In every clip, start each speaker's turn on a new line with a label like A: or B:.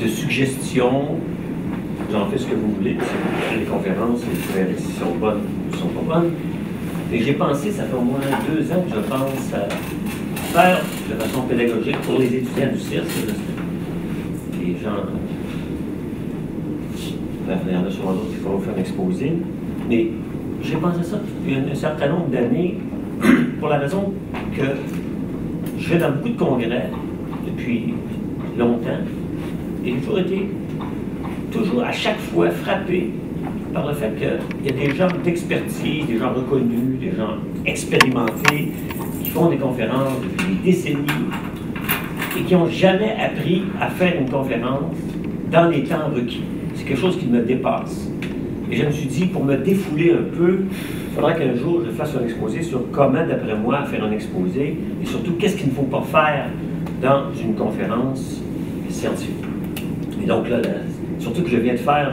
A: de suggestions. Vous en faites ce que vous voulez. Si vous les conférences, vous verrez si elles sont bonnes ou ne sont pas bonnes. Et j'ai pensé, ça fait au moins 2 ans que je pense à faire de façon pédagogique pour les étudiants du CIRS. Les gens, il y en a sûrement d'autres qui pourront faire un exposé, mais j'ai pensé à ça depuis un certain nombre d'années pour la raison que je vais dans beaucoup de congrès depuis longtemps et j'ai toujours été, à chaque fois, frappé par le fait qu'il y a des gens d'expertise, des gens reconnus, des gens expérimentés, qui font des conférences depuis des décennies et qui n'ont jamais appris à faire une conférence dans les temps requis. C'est quelque chose qui me dépasse. Et je me suis dit, pour me défouler un peu, il faudra qu'un jour je fasse un exposé sur comment, d'après moi, faire un exposé et surtout, qu'est-ce qu'il ne faut pas faire dans une conférence scientifique. Et donc là, surtout que je viens de faire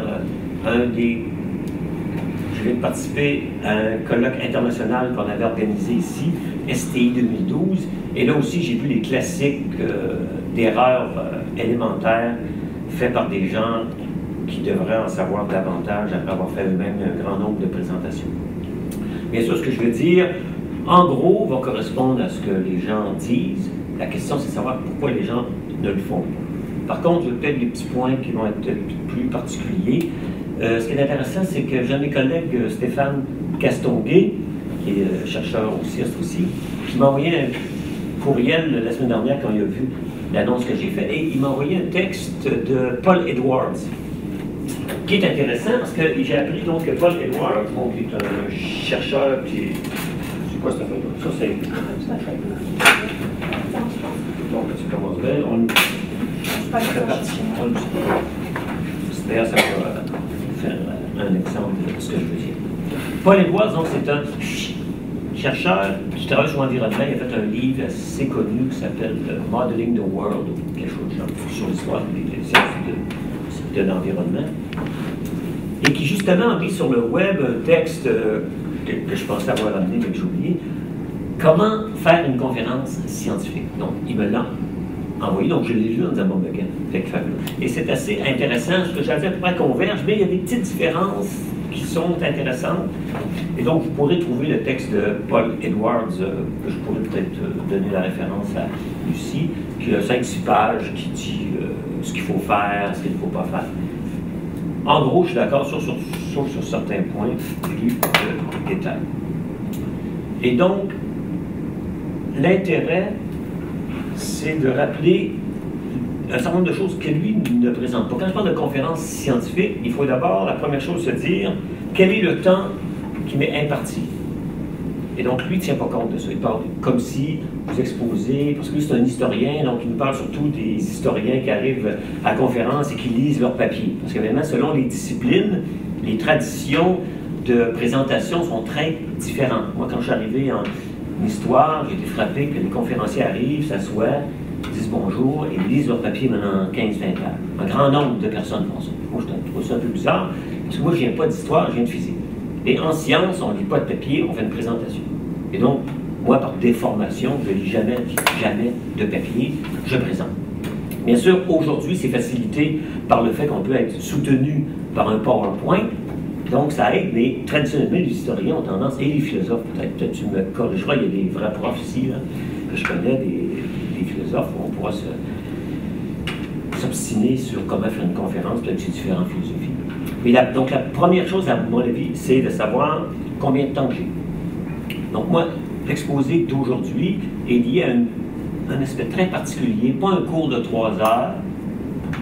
A: je viens de participer à un colloque international qu'on avait organisé ici, STI 2012, et là aussi j'ai vu les classiques d'erreurs élémentaires faites par des gens qui devraient en savoir davantage après avoir fait eux-mêmes un grand nombre de présentations. Bien sûr, ce que je veux dire, en gros, va correspondre à ce que les gens disent. La question, c'est de savoir pourquoi les gens ne le font pas. Par contre, je vais peut-être des petits points qui vont être plus particuliers. Ce qui est intéressant, c'est que j'ai un de mes collègues, Stéphane Castonguay, qui est chercheur au CIRS aussi, qui m'a envoyé un courriel la semaine dernière quand il a vu l'annonce que j'ai faite, et il m'a envoyé un texte de Paul Edwards, qui est intéressant parce que j'ai appris donc que Paul Edwards, qui est un chercheur qui est... C'est quoi cette affaire-là? Ça, c'est... Donc, tu commences bien. D'ailleurs, ça va faire un exemple de ce que je veux dire. Paul Edwards, donc, c'est un chercheur qui travaille sur l'environnement. Il a fait un livre assez connu qui s'appelle Modeling the World, ou quelque chose de genre, sur l'histoire des sciences de l'environnement. Et qui, justement, a mis sur le web un texte que je pensais avoir amené, mais que j'ai oublié. Comment faire une conférence scientifique. Donc, il me l'a envoyé, donc je l'ai lu en disant, bon, ben, fait fabuleux. Et c'est assez intéressant, ce que j'avais à peu près converge, mais il y a des petites différences qui sont intéressantes. Et donc, vous pourrez trouver le texte de Paul Edwards, que je pourrais peut-être donner la référence à Lucie, qui a 5-6 pages, qui dit ce qu'il faut faire, ce qu'il ne faut pas faire. En gros, je suis d'accord sur certains points, plus de détails. Et donc, l'intérêt, c'est de rappeler un certain nombre de choses que lui ne présente pas. Quand je parle de conférence scientifique, il faut d'abord, la première chose, se dire quel est le temps qui m'est imparti. Et donc, lui ne tient pas compte de ça. Il parle comme si vous exposez, parce que lui, c'est un historien, donc il nous parle surtout des historiens qui arrivent à la conférence et qui lisent leurs papiers. Parce que maintenant, selon les disciplines, les traditions de présentation sont très différentes. Moi, quand je suis arrivé en histoire, j'ai été frappé que les conférenciers arrivent, s'assoient, disent bonjour et lisent leur papier pendant 15-20 heures. Un grand nombre de personnes font ça. Moi, je trouve ça un peu bizarre, parce que moi, je ne viens pas d'histoire, je viens de physique. Et en science, on ne lit pas de papier, on fait une présentation. Et donc, moi, par déformation, je ne lis jamais de papier, je présente. Bien sûr, aujourd'hui, c'est facilité par le fait qu'on peut être soutenu par un PowerPoint, donc ça aide, mais traditionnellement, les historiens ont tendance, et les philosophes, peut-être tu me corrigeras, il y a des vrais profs ici, là, que je connais, des philosophes, où on pourra s'obstiner sur comment faire une conférence, peut-être que c'est différentes philosophies. Mais donc la première chose, à mon avis, c'est de savoir combien de temps j'ai. Donc moi, l'exposé d'aujourd'hui est lié à un aspect très particulier, pas un cours de 3 heures,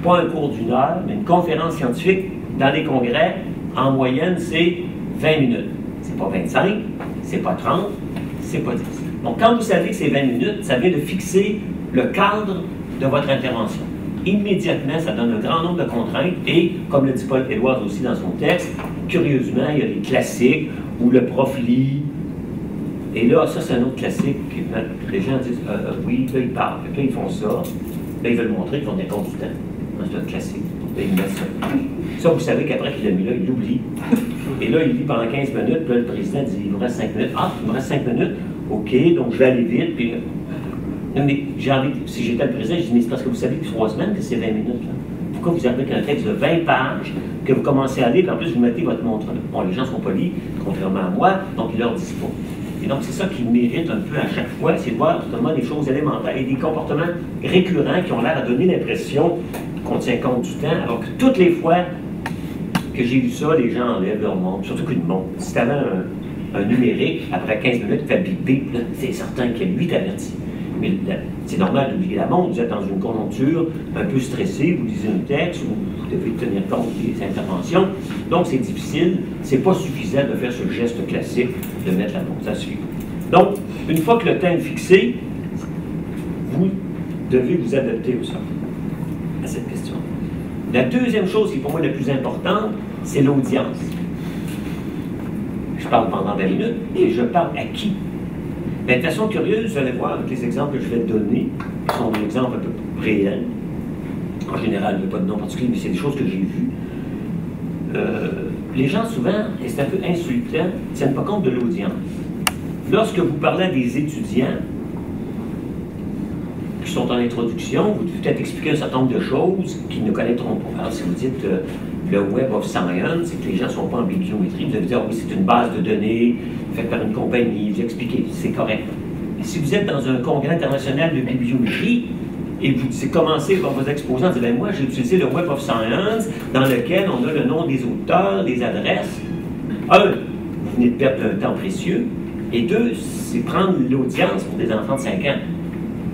A: pas un cours d'1 heure, mais une conférence scientifique dans les congrès, en moyenne, c'est 20 minutes. C'est pas 25, c'est pas 30, c'est pas 10. Donc quand vous savez que c'est 20 minutes, ça vient de fixer le cadre de votre intervention. Immédiatement, ça donne un grand nombre de contraintes et, comme le dit Paul Edwards aussi dans son texte, curieusement, il y a des classiques où le prof lit. Et là, ça, c'est un autre classique. Les gens disent oui, là, ils parlent. Là, ils font ça. Là, ils veulent montrer qu'ils font des comptes du temps. C'est un classique. Là, ils mettent ça. Ça, vous savez qu'après qu'il l'a mis là, il l'oublie. Et là, il lit pendant 15 minutes. Puis là, le président dit il me reste 5 minutes. Ah, il me reste 5 minutes. OK, donc je vais aller vite. Puis, mais j'ai envie, si j'étais le président, je dis mais c'est parce que vous savez que 3 semaines que c'est 20 minutes. Là. pourquoi vous arrivez avec un texte de 20 pages, que vous commencez à lire, puis en plus vous mettez votre montre là. Bon, les gens sont polis, contrairement à moi, donc ils leur disent pas. Et donc c'est ça qui mérite un peu à chaque fois, c'est de voir justement des choses élémentaires et des comportements récurrents qui ont l'air à donner l'impression qu'on tient compte du temps, alors que toutes les fois que j'ai vu ça, les gens enlèvent leur montre, surtout qu'une montre. Si tu avais un numérique, après 15 minutes, fait bip bip, c'est certain qu'il lui t'avertit. Mais c'est normal d'oublier la montre, vous êtes dans une conjoncture un peu stressée, vous lisez un texte, vous devez tenir compte des interventions, donc c'est difficile, c'est pas suffisant de faire ce geste classique de mettre la montre, ça suffit. Donc, une fois que le temps est fixé, vous devez vous adapter au sort à cette question. La deuxième chose qui est pour moi la plus importante, c'est l'audience. Je parle pendant 20 minutes et je parle à qui? Mais de façon curieuse, vous allez voir avec les exemples que je vais donner, qui sont des exemples un peu réels. En général, il n'y a pas de nom particulier, mais c'est des choses que j'ai vues. Les gens, souvent, et c'est un peu insultant, ne tiennent pas compte de l'audience. Lorsque vous parlez à des étudiants qui sont en introduction, vous devez peut-être expliquer un certain nombre de choses qu'ils ne connaîtront pas. Alors, si vous dites le Web of Science, c'est que les gens ne sont pas en bibliométrie, vous allez dire, oui, c'est une base de données faite par une compagnie, vous expliquez, c'est correct. Et si vous êtes dans un congrès international de bibliométrie, et vous commencez par vos exposants en disant, ben moi, j'ai utilisé le Web of Science, dans lequel on a le nom des auteurs, des adresses. Un, vous venez de perdre un temps précieux. Et deux, c'est prendre l'audience pour des enfants de 5 ans.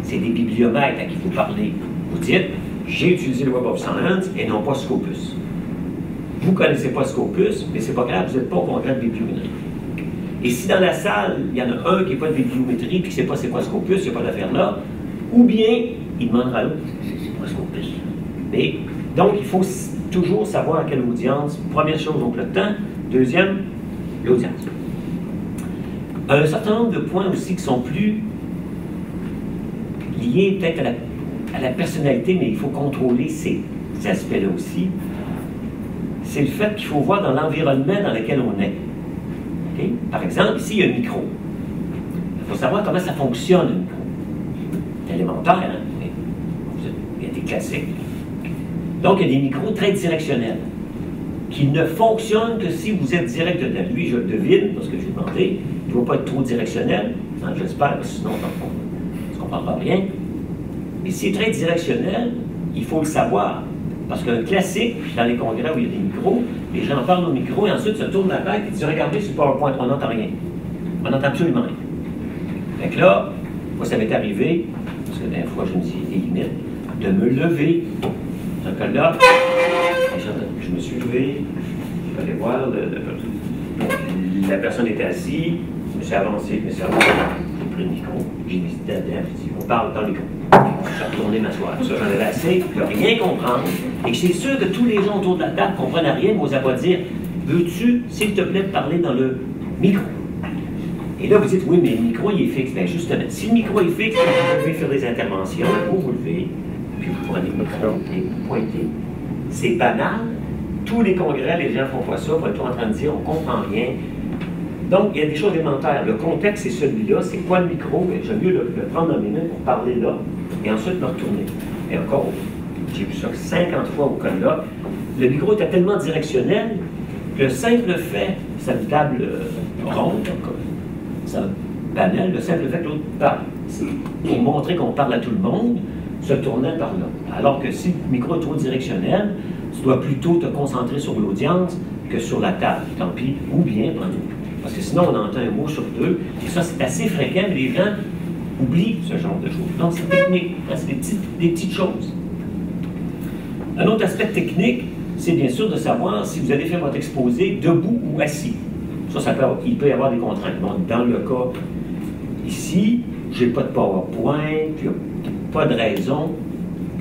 A: C'est des bibliomètres à qui vous parlez. Vous dites, j'ai utilisé le Web of Science et non pas Scopus. Vous ne connaissez pas Scopus, mais c'est pas grave, vous n'êtes pas au congrès de bibliométrie. Et si dans la salle, il y en a un qui n'est pas de bibliométrie puis qui ne sait pas c'est quoi Scopus, il n'y a pas d'affaire là, ou bien il demandera à l'autre, c'est quoi Scopus? Mais, donc, il faut toujours savoir à quelle audience. Première chose, donc le temps. Deuxième, l'audience. Un certain nombre de points aussi qui sont plus liés peut-être à la personnalité, mais il faut contrôler ces aspects-là aussi. C'est le fait qu'il faut voir dans l'environnement dans lequel on est. Okay? Par exemple, ici, il y a un micro. Il faut savoir comment ça fonctionne, un micro. C'est élémentaire, hein? Mais il y a des classiques. Donc, il y a des micros très directionnels qui ne fonctionnent que si vous êtes direct dedans. Lui, je le devine, parce que j'ai demandé, il ne doit pas être trop directionnel, hein, j'espère, sinon on ne comprendra rien. Mais s'il est très directionnel, il faut le savoir. Parce qu'un classique, dans les congrès où il y a des micros, les gens parlent au micro et ensuite se tournent la tête et disent, regardez sur le PowerPoint, on n'entend rien. On n'entend absolument rien. Fait que là, moi, ça m'est arrivé, parce que des fois, je me dis, il y a des limites, de me lever. Dans ce cas-là, je me suis levé, je vais aller voir, la personne était assise, je me suis avancé, j'ai pris le micro, j'ai visité la tête, j'ai dit, on parle dans le micro. Je suis retourné m'asseoir. Ça, j'en avais assez de rien comprendre. Et c'est sûr que tous les gens autour de la table ne comprennent rien, mais n'osent pas dire, veux-tu, s'il te plaît, parler dans le micro? Et là, vous dites, oui, mais le micro, il est fixe. Bien, justement, si le micro est fixe, vous pouvez faire des interventions, vous vous levez, puis vous prenez le micro et vous pointez. C'est banal. Tous les congrès, les gens ne font pas ça, pour être en train de dire, on ne comprend rien. Donc, il y a des choses élémentaires. Le contexte, c'est celui-là. C'est quoi le micro? J'aime mieux le prendre dans mes mains pour parler là, et ensuite me retourner. Et encore, j'ai vu ça 50 fois au colloque. Le micro était tellement directionnel que le simple fait, c'est une table ronde, ça banal, le simple fait que l'autre parle, pour montrer qu'on parle à tout le monde, se tournant par là. Alors que si le micro est trop directionnel, tu dois plutôt te concentrer sur l'audience que sur la table. Tant pis, ou bien prendre le micro. Parce que sinon, on entend un mot sur deux, et ça, c'est assez fréquent, mais les gens oublient ce genre de choses. Donc, c'est technique, hein, c'est des petites choses. Un autre aspect technique, c'est bien sûr de savoir si vous allez faire votre exposé debout ou assis. Ça il peut y avoir des contraintes. Bon, dans le cas ici, je n'ai pas de PowerPoint, puis il n'y a pas de raison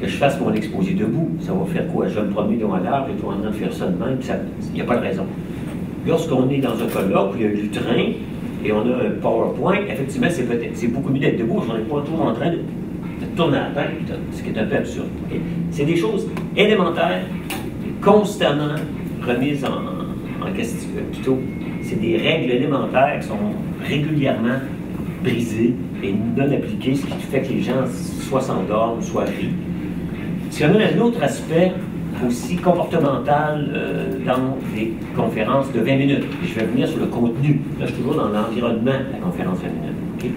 A: que je fasse mon exposé debout. Ça va faire quoi? Je vais me promener dans l'arbre, je vais en train de faire ça de même, puis il n'y a pas de raison. Lorsqu'on est dans un colloque où il y a du train et on a un PowerPoint, effectivement, c'est beaucoup mieux d'être debout. Je n'en ai pas toujours en train de tourner la tête, ce qui est un peu absurde. Okay? C'est des choses élémentaires, constamment remises en question. Plutôt, c'est des règles élémentaires qui sont régulièrement brisées et non appliquées, ce qui fait que les gens soit s'endorment, soit rient. S'il y en a un autre aspect aussi comportementale dans les conférences de 20 minutes. Et je vais venir sur le contenu. Là, je suis toujours dans l'environnement de la conférence 20 minutes. Okay?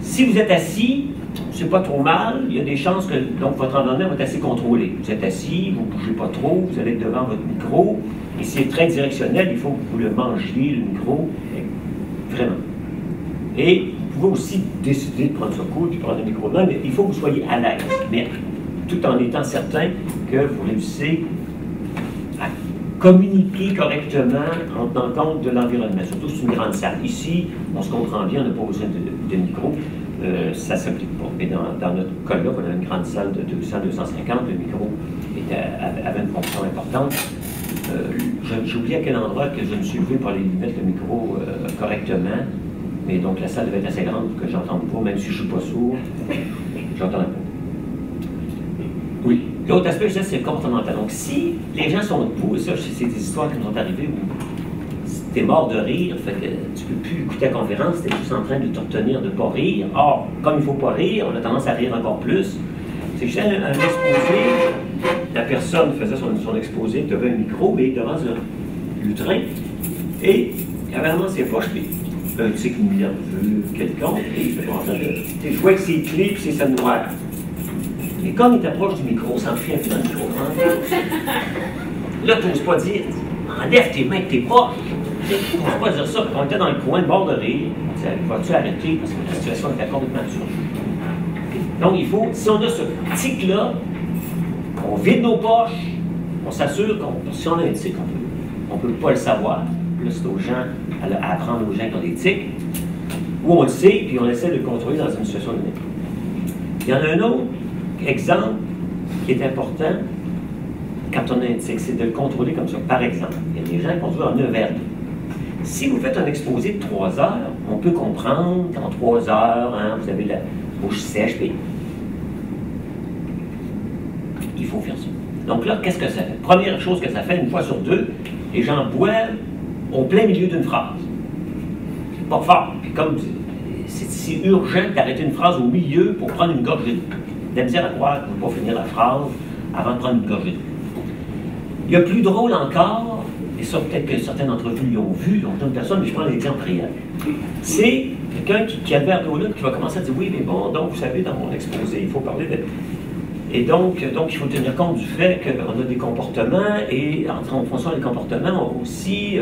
A: Si vous êtes assis, c'est pas trop mal. Il y a des chances que donc, votre environnement va être assez contrôlé. Vous êtes assis, vous ne bougez pas trop, vous allez être devant votre micro. Et c'est très directionnel, il faut que vous le mangiez, le micro. Vraiment. Et vous pouvez aussi décider de prendre ce coude et prendre le micro dedans, mais il faut que vous soyez à l'aise. Mais tout en étant certain que vous réussissez à communiquer correctement en tenant compte de l'environnement. Surtout, c'est une grande salle. Ici, on se comprend bien, on n'a pas besoin de micro. Ça ne s'applique pas. Mais dans notre cas-là, on a une grande salle de 200-250, le micro avait une fonction importante. J'ai oublié à quel endroit que je me suis levé pour aller mettre le micro correctement. Mais donc, la salle devait être assez grande pour que j'entende pas, même si je ne suis pas sourd, j'entends pas. Oui. L'autre aspect, je disais, c'est le comportemental. Donc, si les gens sont debout, et ça, c'est des histoires qui nous sont arrivées où t'es mort de rire, fait que tu ne peux plus écouter la conférence, tu es juste en train de te retenir de ne pas rire. Or, comme il ne faut pas rire, on a tendance à rire encore plus. C'est que j'ai un exposé, la personne faisait son exposé devant un micro, mais devant le train, et il avait vraiment ses poches, un tic nerveux, quelconque, et il fait en train de jouer avec ses clés et ses scènes noires. Mais comme il t'approche du micro, on s'enfuit un peu dans le micro. Hein? Là, tu n'oses pas dire, enlève tes mains de tes poches. Tu n'oses pas dire ça, quand on était dans le coin, de bord de rire, vas-tu arrêter parce que la situation était complètement absurde. Donc, il faut, si on a ce tic-là, on vide nos poches, on s'assure qu'on, si on a un tic, on ne peut pas le savoir. Là, c'est aux gens, à apprendre aux gens qui ont des tics, ou on le sait, puis on essaie de le contrôler dans une situation de métro. Il y en a un autre exemple qui est important quand on a un tic, c'est de le contrôler comme ça. Par exemple, il y a des gens qui conduisent en 1 verre d'eau. Si vous faites un exposé de 3 heures, on peut comprendre qu'en 3 heures, hein, vous avez la bouche sèche, puis il faut faire ça. Donc là, qu'est-ce que ça fait? Première chose que ça fait, 1 fois sur 2, les gens boivent au plein milieu d'une phrase. C'est pas fort. Puis comme c'est urgent d'arrêter une phrase au milieu pour prendre une gorgée d'eau. De la misère à croire qu'on ne peut pas finir la phrase avant de prendre une gorgée d'eau. Il y a plus drôle encore, et ça peut-être que certains d'entre vous l'ont vu, donc une personne, mais je prends l'exemple réel. C'est quelqu'un qui a le verre d'eau là, qui va commencer à dire oui, mais bon, donc vous savez, dans mon exposé, il faut parler de. Et donc il faut tenir compte du fait qu'on a des comportements, et en fonction des comportements, on a aussi.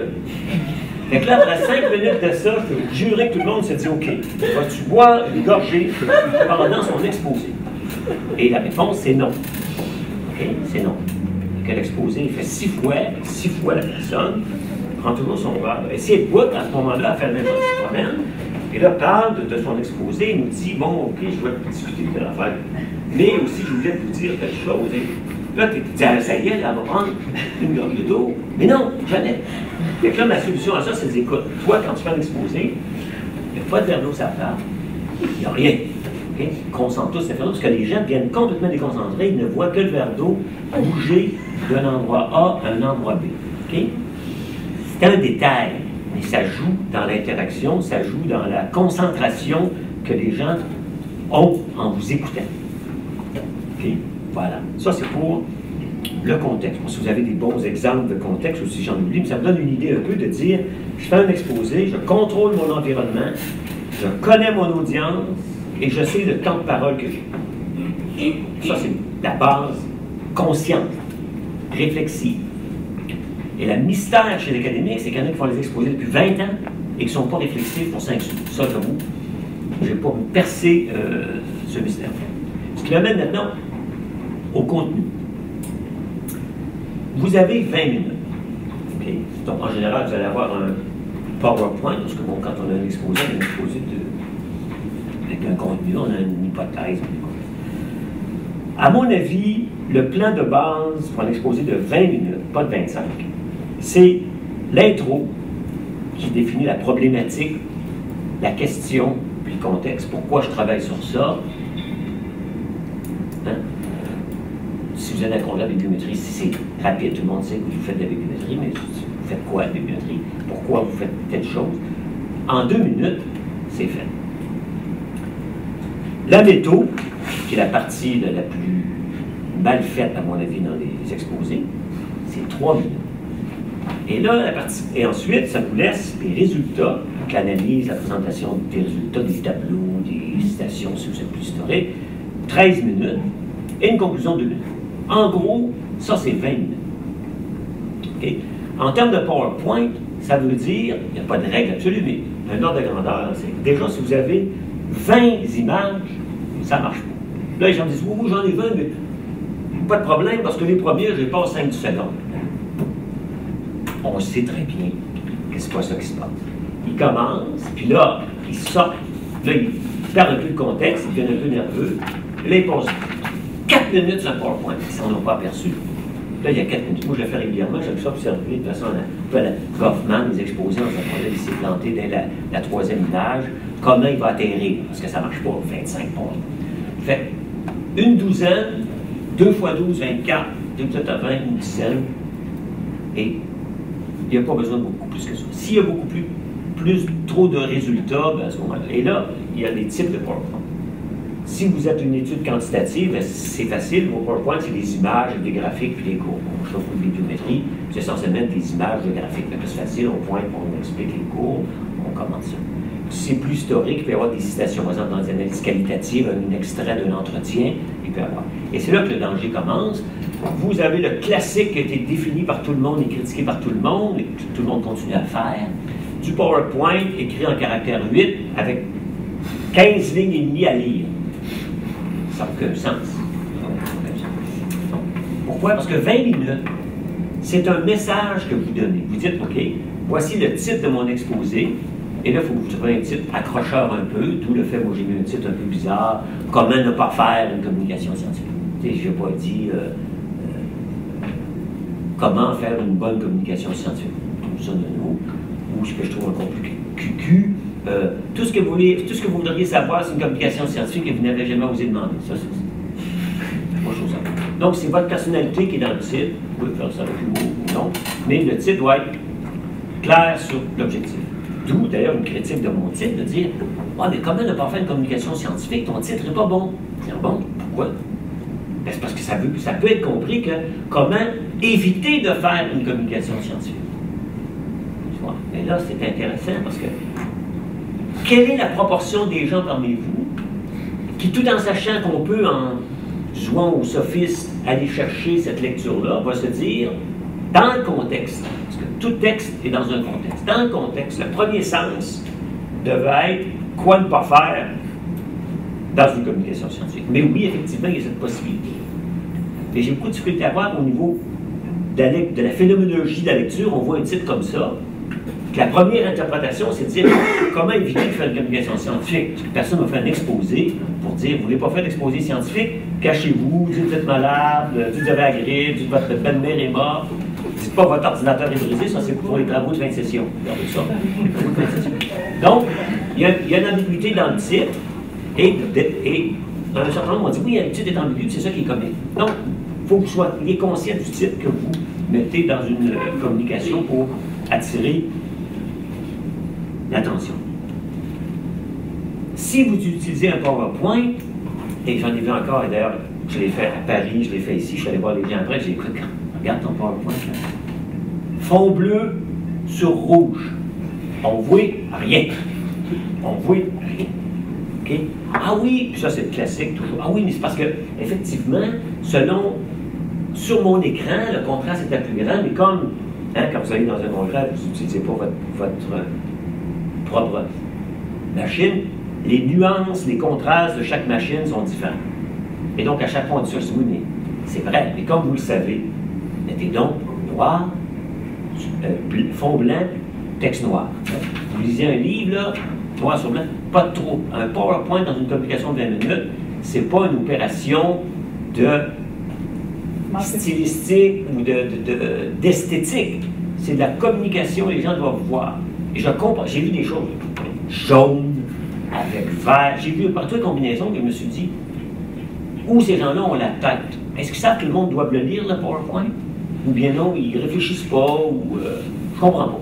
A: Fait que là, après 5 minutes de ça, je peux vous jurer que tout le monde s'est dit OK, vas-tu boire une gorgée pendant son exposé? Et la réponse, c'est non. OK? C'est non. Que l'exposé, il fait 6 fois la personne, prend toujours son verre. Et si elle boit, à ce moment-là, elle fait la même chose, se promène, et là, parle de son exposé, il nous dit bon, OK, je vais discuter de l'affaire. Mais aussi, je voulais vous dire quelque chose. Et là, tu dis, ah, ça y est, elle va prendre une gorgée d'eau. Mais non, jamais. Fait que là, ma solution à ça, c'est de dire, écoute, toi, quand tu fais un exposé, il n'y a pas de verre d'eau sur la table, il n'y a rien. Okay? Concentre tous ces verres d'eau, parce que les gens viennent complètement déconcentrés, ils ne voient que le verre d'eau bouger d'un endroit A à un endroit B. Okay? C'est un détail, mais ça joue dans l'interaction, ça joue dans la concentration que les gens ont en vous écoutant. Okay? Voilà. Ça, c'est pour le contexte. Si vous avez des bons exemples de contexte, ou si j'en oublie, mais ça me donne une idée un peu de dire, je fais un exposé, je contrôle mon environnement, je connais mon audience, et je sais le temps de parole que j'ai. Ça, c'est la base consciente, réflexive. Et le mystère chez les académiques, c'est qu'il y en a qui font les exposés depuis 20 ans et qui ne sont pas réflexifs pour 5 sous. Ça, j'avoue, je n'ai pas percé ce mystère. Ce qui m'amène maintenant au contenu. Vous avez 20 minutes. Okay? Donc, en général, vous allez avoir un PowerPoint, parce que bon, quand on a un exposé, on a un exposé avec un contenu, on a une hypothèse. À mon avis, le plan de base pour un exposé de 20 minutes, pas de 25, c'est l'intro qui définit la problématique, la question, puis le contexte. Pourquoi je travaille sur ça? Hein? Si vous êtes un contrôleur de bibliométrie, si c'est rapide, tout le monde sait que vous faites de la bibliométrie, mais vous faites quoi à la bibliométrie? Pourquoi vous faites telle chose? En 2 minutes, c'est fait. La méthode, qui est la partie la plus mal faite, à mon avis, dans les exposés, c'est 3 minutes. Et là, et ensuite, ça vous laisse les résultats, donc l'analyse, la présentation des résultats, des tableaux, des citations, si vous êtes plus historique, 13 minutes, et une conclusion de 2 minutes. En gros, ça, c'est 20 minutes. Okay? En termes de PowerPoint, ça veut dire, il n'y a pas de règle absolue, mais un ordre de grandeur, c'est que déjà, si vous avez 20 images, ça ne marche pas. Là, les gens me disent, oui, j'en ai 20, mais pas de problème, parce que les premiers, je les passe 5 secondes. On sait très bien que c'est pas ça qui se passe. Ils commencent, puis là, ils sortent, là, ils perdent un peu de contexte, ils deviennent un peu nerveux. Là, ils passent 4 minutes sur un PowerPoint, ils s'en ont pas aperçu. Là, il y a 4 minutes. Moi, je le fais régulièrement, j'aime ça observer de façon à la Goffman, les exposés en disant, il s'est planté dès la 3e image, comment il va atterrir, parce que ça ne marche pas, 25 points. Fait une douzaine, 2 x 12, 24, 2 peut-être à 20, une dizaine, et il n'y a pas besoin de beaucoup plus que ça. S'il y a beaucoup trop de résultats, ben à ce moment-là. Et là, il y a des types de PowerPoint. Si vous êtes une étude quantitative, ben c'est facile. Vos PowerPoint, c'est des images, des graphiques, puis des cours. On chauffe une bibliométrie, c'est essentiellement des images, des graphiques. C'est facile, on pointe, on explique les cours, on commente ça. Si c'est plus historique, il peut y avoir des citations, par exemple, dans des analyses qualitatives, un extrait d'un entretien, il peut y avoir. Et c'est là que le danger commence. Vous avez le classique qui a été défini par tout le monde et critiqué par tout le monde, et que tout le monde continue à faire, du PowerPoint écrit en caractère 8 avec 15 lignes et demie à lire. Ça n'a aucun sens. Pourquoi? Parce que 20 minutes, c'est un message que vous donnez. Vous dites, OK, voici le titre de mon exposé, et là, il faut que vous trouviez un titre accrocheur un peu, d'où le fait, moi j'ai mis un titre un peu bizarre, comment ne pas faire une communication scientifique. Je n'ai pas dit comment faire une bonne communication scientifique. Tout ça de nous, ou ce que je trouve encore plus cucu, tout ce que vous voudriez savoir, c'est une communication scientifique et vous n'avez jamais osé demander. Ça, c'est pas chose à faire. Donc, c'est votre personnalité qui est dans le titre. Vous pouvez faire ça plus haut ou non, mais le titre doit être clair sur l'objectif. D'où, d'ailleurs, une critique de mon titre, de dire « Ah, mais comment ne pas faire une communication scientifique? Ton titre n'est pas bon. » C'est bon, pourquoi? Ben, c'est parce que ça peut être compris que comment éviter de faire une communication scientifique. Mais là, c'est intéressant parce que quelle est la proportion des gens parmi vous qui, tout en sachant qu'on peut, en jouant au sophiste, aller chercher cette lecture-là, va se dire, dans le contexte, parce que tout texte est dans un contexte, dans le contexte, le premier sens devait être quoi ne pas faire dans une communication scientifique. Mais oui, effectivement, il y a cette possibilité. Et j'ai beaucoup de difficulté à voir au niveau de la phénoménologie de la lecture, on voit un titre comme ça. La première interprétation, c'est de dire comment éviter de faire une communication scientifique. Parce que personne m'a fait un exposé pour dire vous ne voulez pas faire d'exposé scientifique, cachez-vous, dites que vous êtes malade, dites que vous avez la grippe, dites que votre belle-mère est morte, dites pas votre ordinateur est brisé, ça c'est pour les travaux de fin de session. Regardez ça. Donc, il y a une ambiguïté dans le titre, et un certain nombre m'ont dit oui, le titre est ambigu, c'est ça qui est comique. Donc, il faut que vous soyez conscient du titre que vous mettez dans une communication pour attirer l'attention. Si vous utilisez un PowerPoint, et j'en ai vu encore, et d'ailleurs, je l'ai fait à Paris, je l'ai fait ici, je suis allé voir les gens après, j'ai dit, écoute, regarde ton PowerPoint. Là. Fond bleu sur rouge. On voit rien. On voit rien. OK? Ah oui, puis ça c'est le classique toujours. Ah oui, mais c'est parce que, effectivement, sur mon écran, le contraste était plus grand, mais comme quand vous allez dans un concret, vous n'utilisez pas votre propre machine, les nuances, les contrastes de chaque machine sont différents. Et donc, à chaque fois, on dit ça, oui, mais c'est vrai. Mais comme vous le savez, mettez donc noir, fond blanc, texte noir. Vous lisez un livre, là, noir sur blanc, pas trop. Un PowerPoint dans une communication de 20 minutes, c'est pas une opération de stylistique ou d'esthétique. C'est de la communication, les gens doivent voir. Et je comprends, j'ai vu des choses jaunes, avec vert, j'ai vu partout une combinaison que je me suis dit, où ces gens-là ont la tête? Est-ce qu'ils savent que le monde doit le lire, le PowerPoint? Ou bien non, ils ne réfléchissent pas, ou je comprends pas.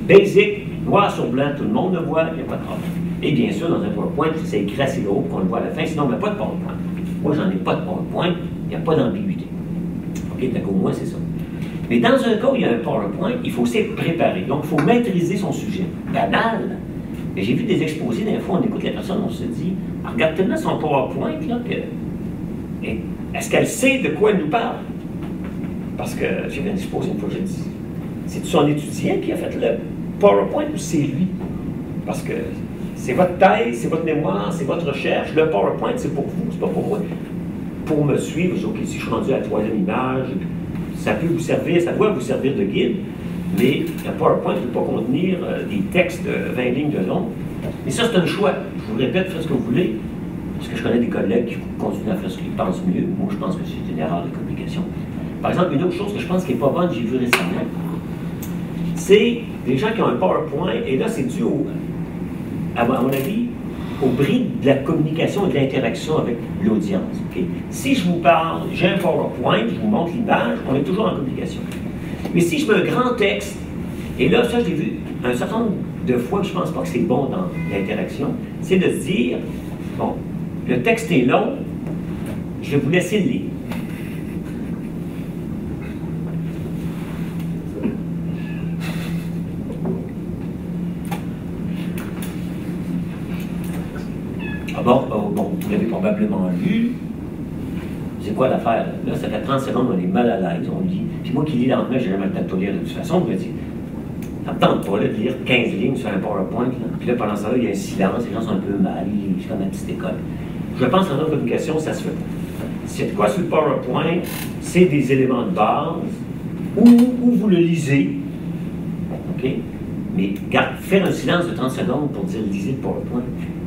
A: Basic, noir sur blanc, tout le monde le voit, il n'y a pas de problème. Et bien sûr, dans un PowerPoint, c'est écrit assez gros qu'on le voit à la fin, sinon on n'a pas de PowerPoint. Moi, j'en ai pas de PowerPoint, il n'y a pas d'ambiguïté. OK, d'accord, au moins c'est ça. Mais dans un cas où il y a un PowerPoint, il faut aussi être préparé. Donc, il faut maîtriser son sujet. Banal. Mais j'ai vu des exposés, des fois, on écoute la personne, on se dit, regarde tellement son PowerPoint, là, que. Est-ce qu'elle sait de quoi elle nous parle? Parce que j'ai vu un exposé une fois, j'ai dit, c'est son étudiant qui a fait le PowerPoint ou c'est lui? Parce que c'est votre thèse, c'est votre mémoire, c'est votre recherche. Le PowerPoint, c'est pour vous, c'est pas pour moi. Pour me suivre, je dis, OK, si je suis rendu à la 3e image, ça peut vous servir, ça doit vous servir de guide, mais le PowerPoint ne peut pas contenir des textes de 20 lignes de long. Mais ça, c'est un choix. Je vous répète, faites ce que vous voulez, parce que je connais des collègues qui continuent à faire ce qu'ils pensent mieux. Moi, je pense que c'est une erreur de communication. Par exemple, une autre chose que je pense qui n'est pas bonne, j'ai vu récemment, c'est des gens qui ont un PowerPoint, et là, c'est dû, à mon avis, au bris de la communication et de l'interaction avec l'audience. Okay? Si je vous parle, j'ai un PowerPoint, je vous montre l'image, on est toujours en communication. Mais si je mets un grand texte, et là, ça, je l'ai vu un certain nombre de fois, je ne pense pas que c'est bon dans l'interaction, c'est de se dire, bon, le texte est long, je vais vous laisser le lire. Bon, vous l'avez probablement lu. C'est quoi l'affaire? Là, ça fait 30 secondes, on est mal à l'aise, on lit. Puis moi qui lis lentement, j'ai jamais le temps de tout lire de toute façon. Je me dis, ça ne me tente pas là, de lire 15 lignes sur un PowerPoint. Là. Puis là, pendant ce temps-là, il y a un silence, les gens sont un peu mal, ils lisent comme la petite école. Je pense qu'en communication, ça se fait pas. C'est de quoi sur le PowerPoint, c'est des éléments de base, ou vous le lisez. OK? Mais faire un silence de 30 secondes pour dire lisez le PowerPoint,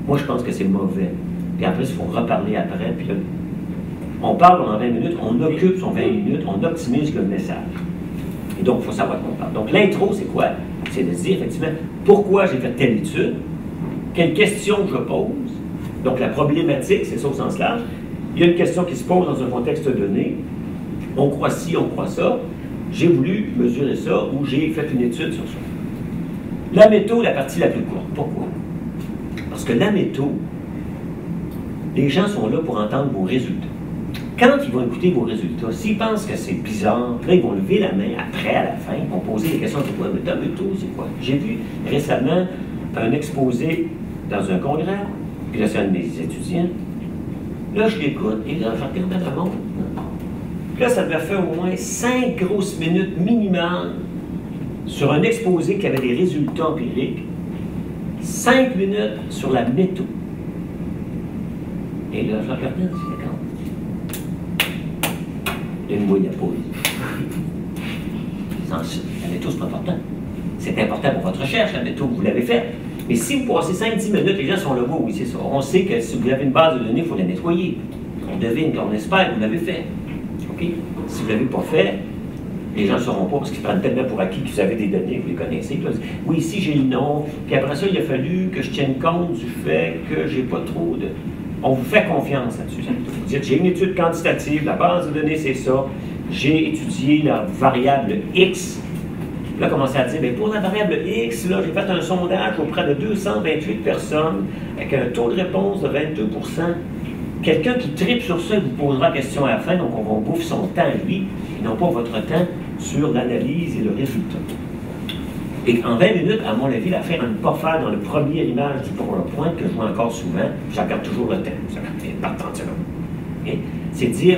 A: moi, je pense que c'est mauvais. Puis après, il faut reparler après. Puis là, on parle pendant 20 minutes, on occupe son 20 minutes, on optimise le message. Et donc, il faut savoir qu'on parle. Donc, l'intro, c'est quoi? C'est de se dire, effectivement, pourquoi j'ai fait telle étude, quelles questions je pose. Donc, la problématique, c'est ça au sens large. Il y a une question qui se pose dans un contexte donné. On croit ci, on croit ça. J'ai voulu mesurer ça ou j'ai fait une étude sur ça. La méthode, la partie la plus courte. Pourquoi? Parce que la méthode, les gens sont là pour entendre vos résultats. Quand ils vont écouter vos résultats, s'ils pensent que c'est bizarre, là, ils vont lever la main après, à la fin, ils vont poser des questions. C'est quoi? Mais ta méthode, c'est quoi? J'ai vu récemment un exposé dans un congrès, puis là, c'est un de mes étudiants. Là, je l'écoute, et là, je regarde la montre. Puis là, ça devait faire au moins 5 grosses minutes minimum sur un exposé qui avait des résultats empiriques. 5 minutes sur la méthode. Et là, je regardais, je me dis, d'accord. Donne-moi la pause. La méthode, c'est pas important. C'est important pour votre recherche, la méthode, vous l'avez faite. Mais si vous passez 5-10 minutes, les gens sont là, oui, c'est ça. On sait que si vous avez une base de données, il faut la nettoyer. On devine, on espère que vous l'avez fait. OK? Si vous ne l'avez pas fait, les gens ne sauront pas parce qu'ils prennent tellement pour acquis que vous avez des données, vous les connaissez. Puis là, oui, ici j'ai le nom. Puis après ça, il a fallu que je tienne compte du fait que j'ai pas trop de. On vous fait confiance là-dessus. Vous dites, j'ai une étude quantitative, la base de données c'est ça. J'ai étudié la variable X. Là, commencez à dire, bien, pour la variable X, là, j'ai fait un sondage auprès de 228 personnes avec un taux de réponse de 22 %. Quelqu'un qui tripe sur ça, il vous posera la question à la fin, donc on va bouffer son temps à lui, et non pas votre temps sur l'analyse et le résultat. Et en 20 minutes, à mon avis, l'affaire à ne pas faire dans le premier image du PowerPoint, que je vois encore souvent, je regarde toujours le temps, ça part 30 secondes. Okay? C'est dire,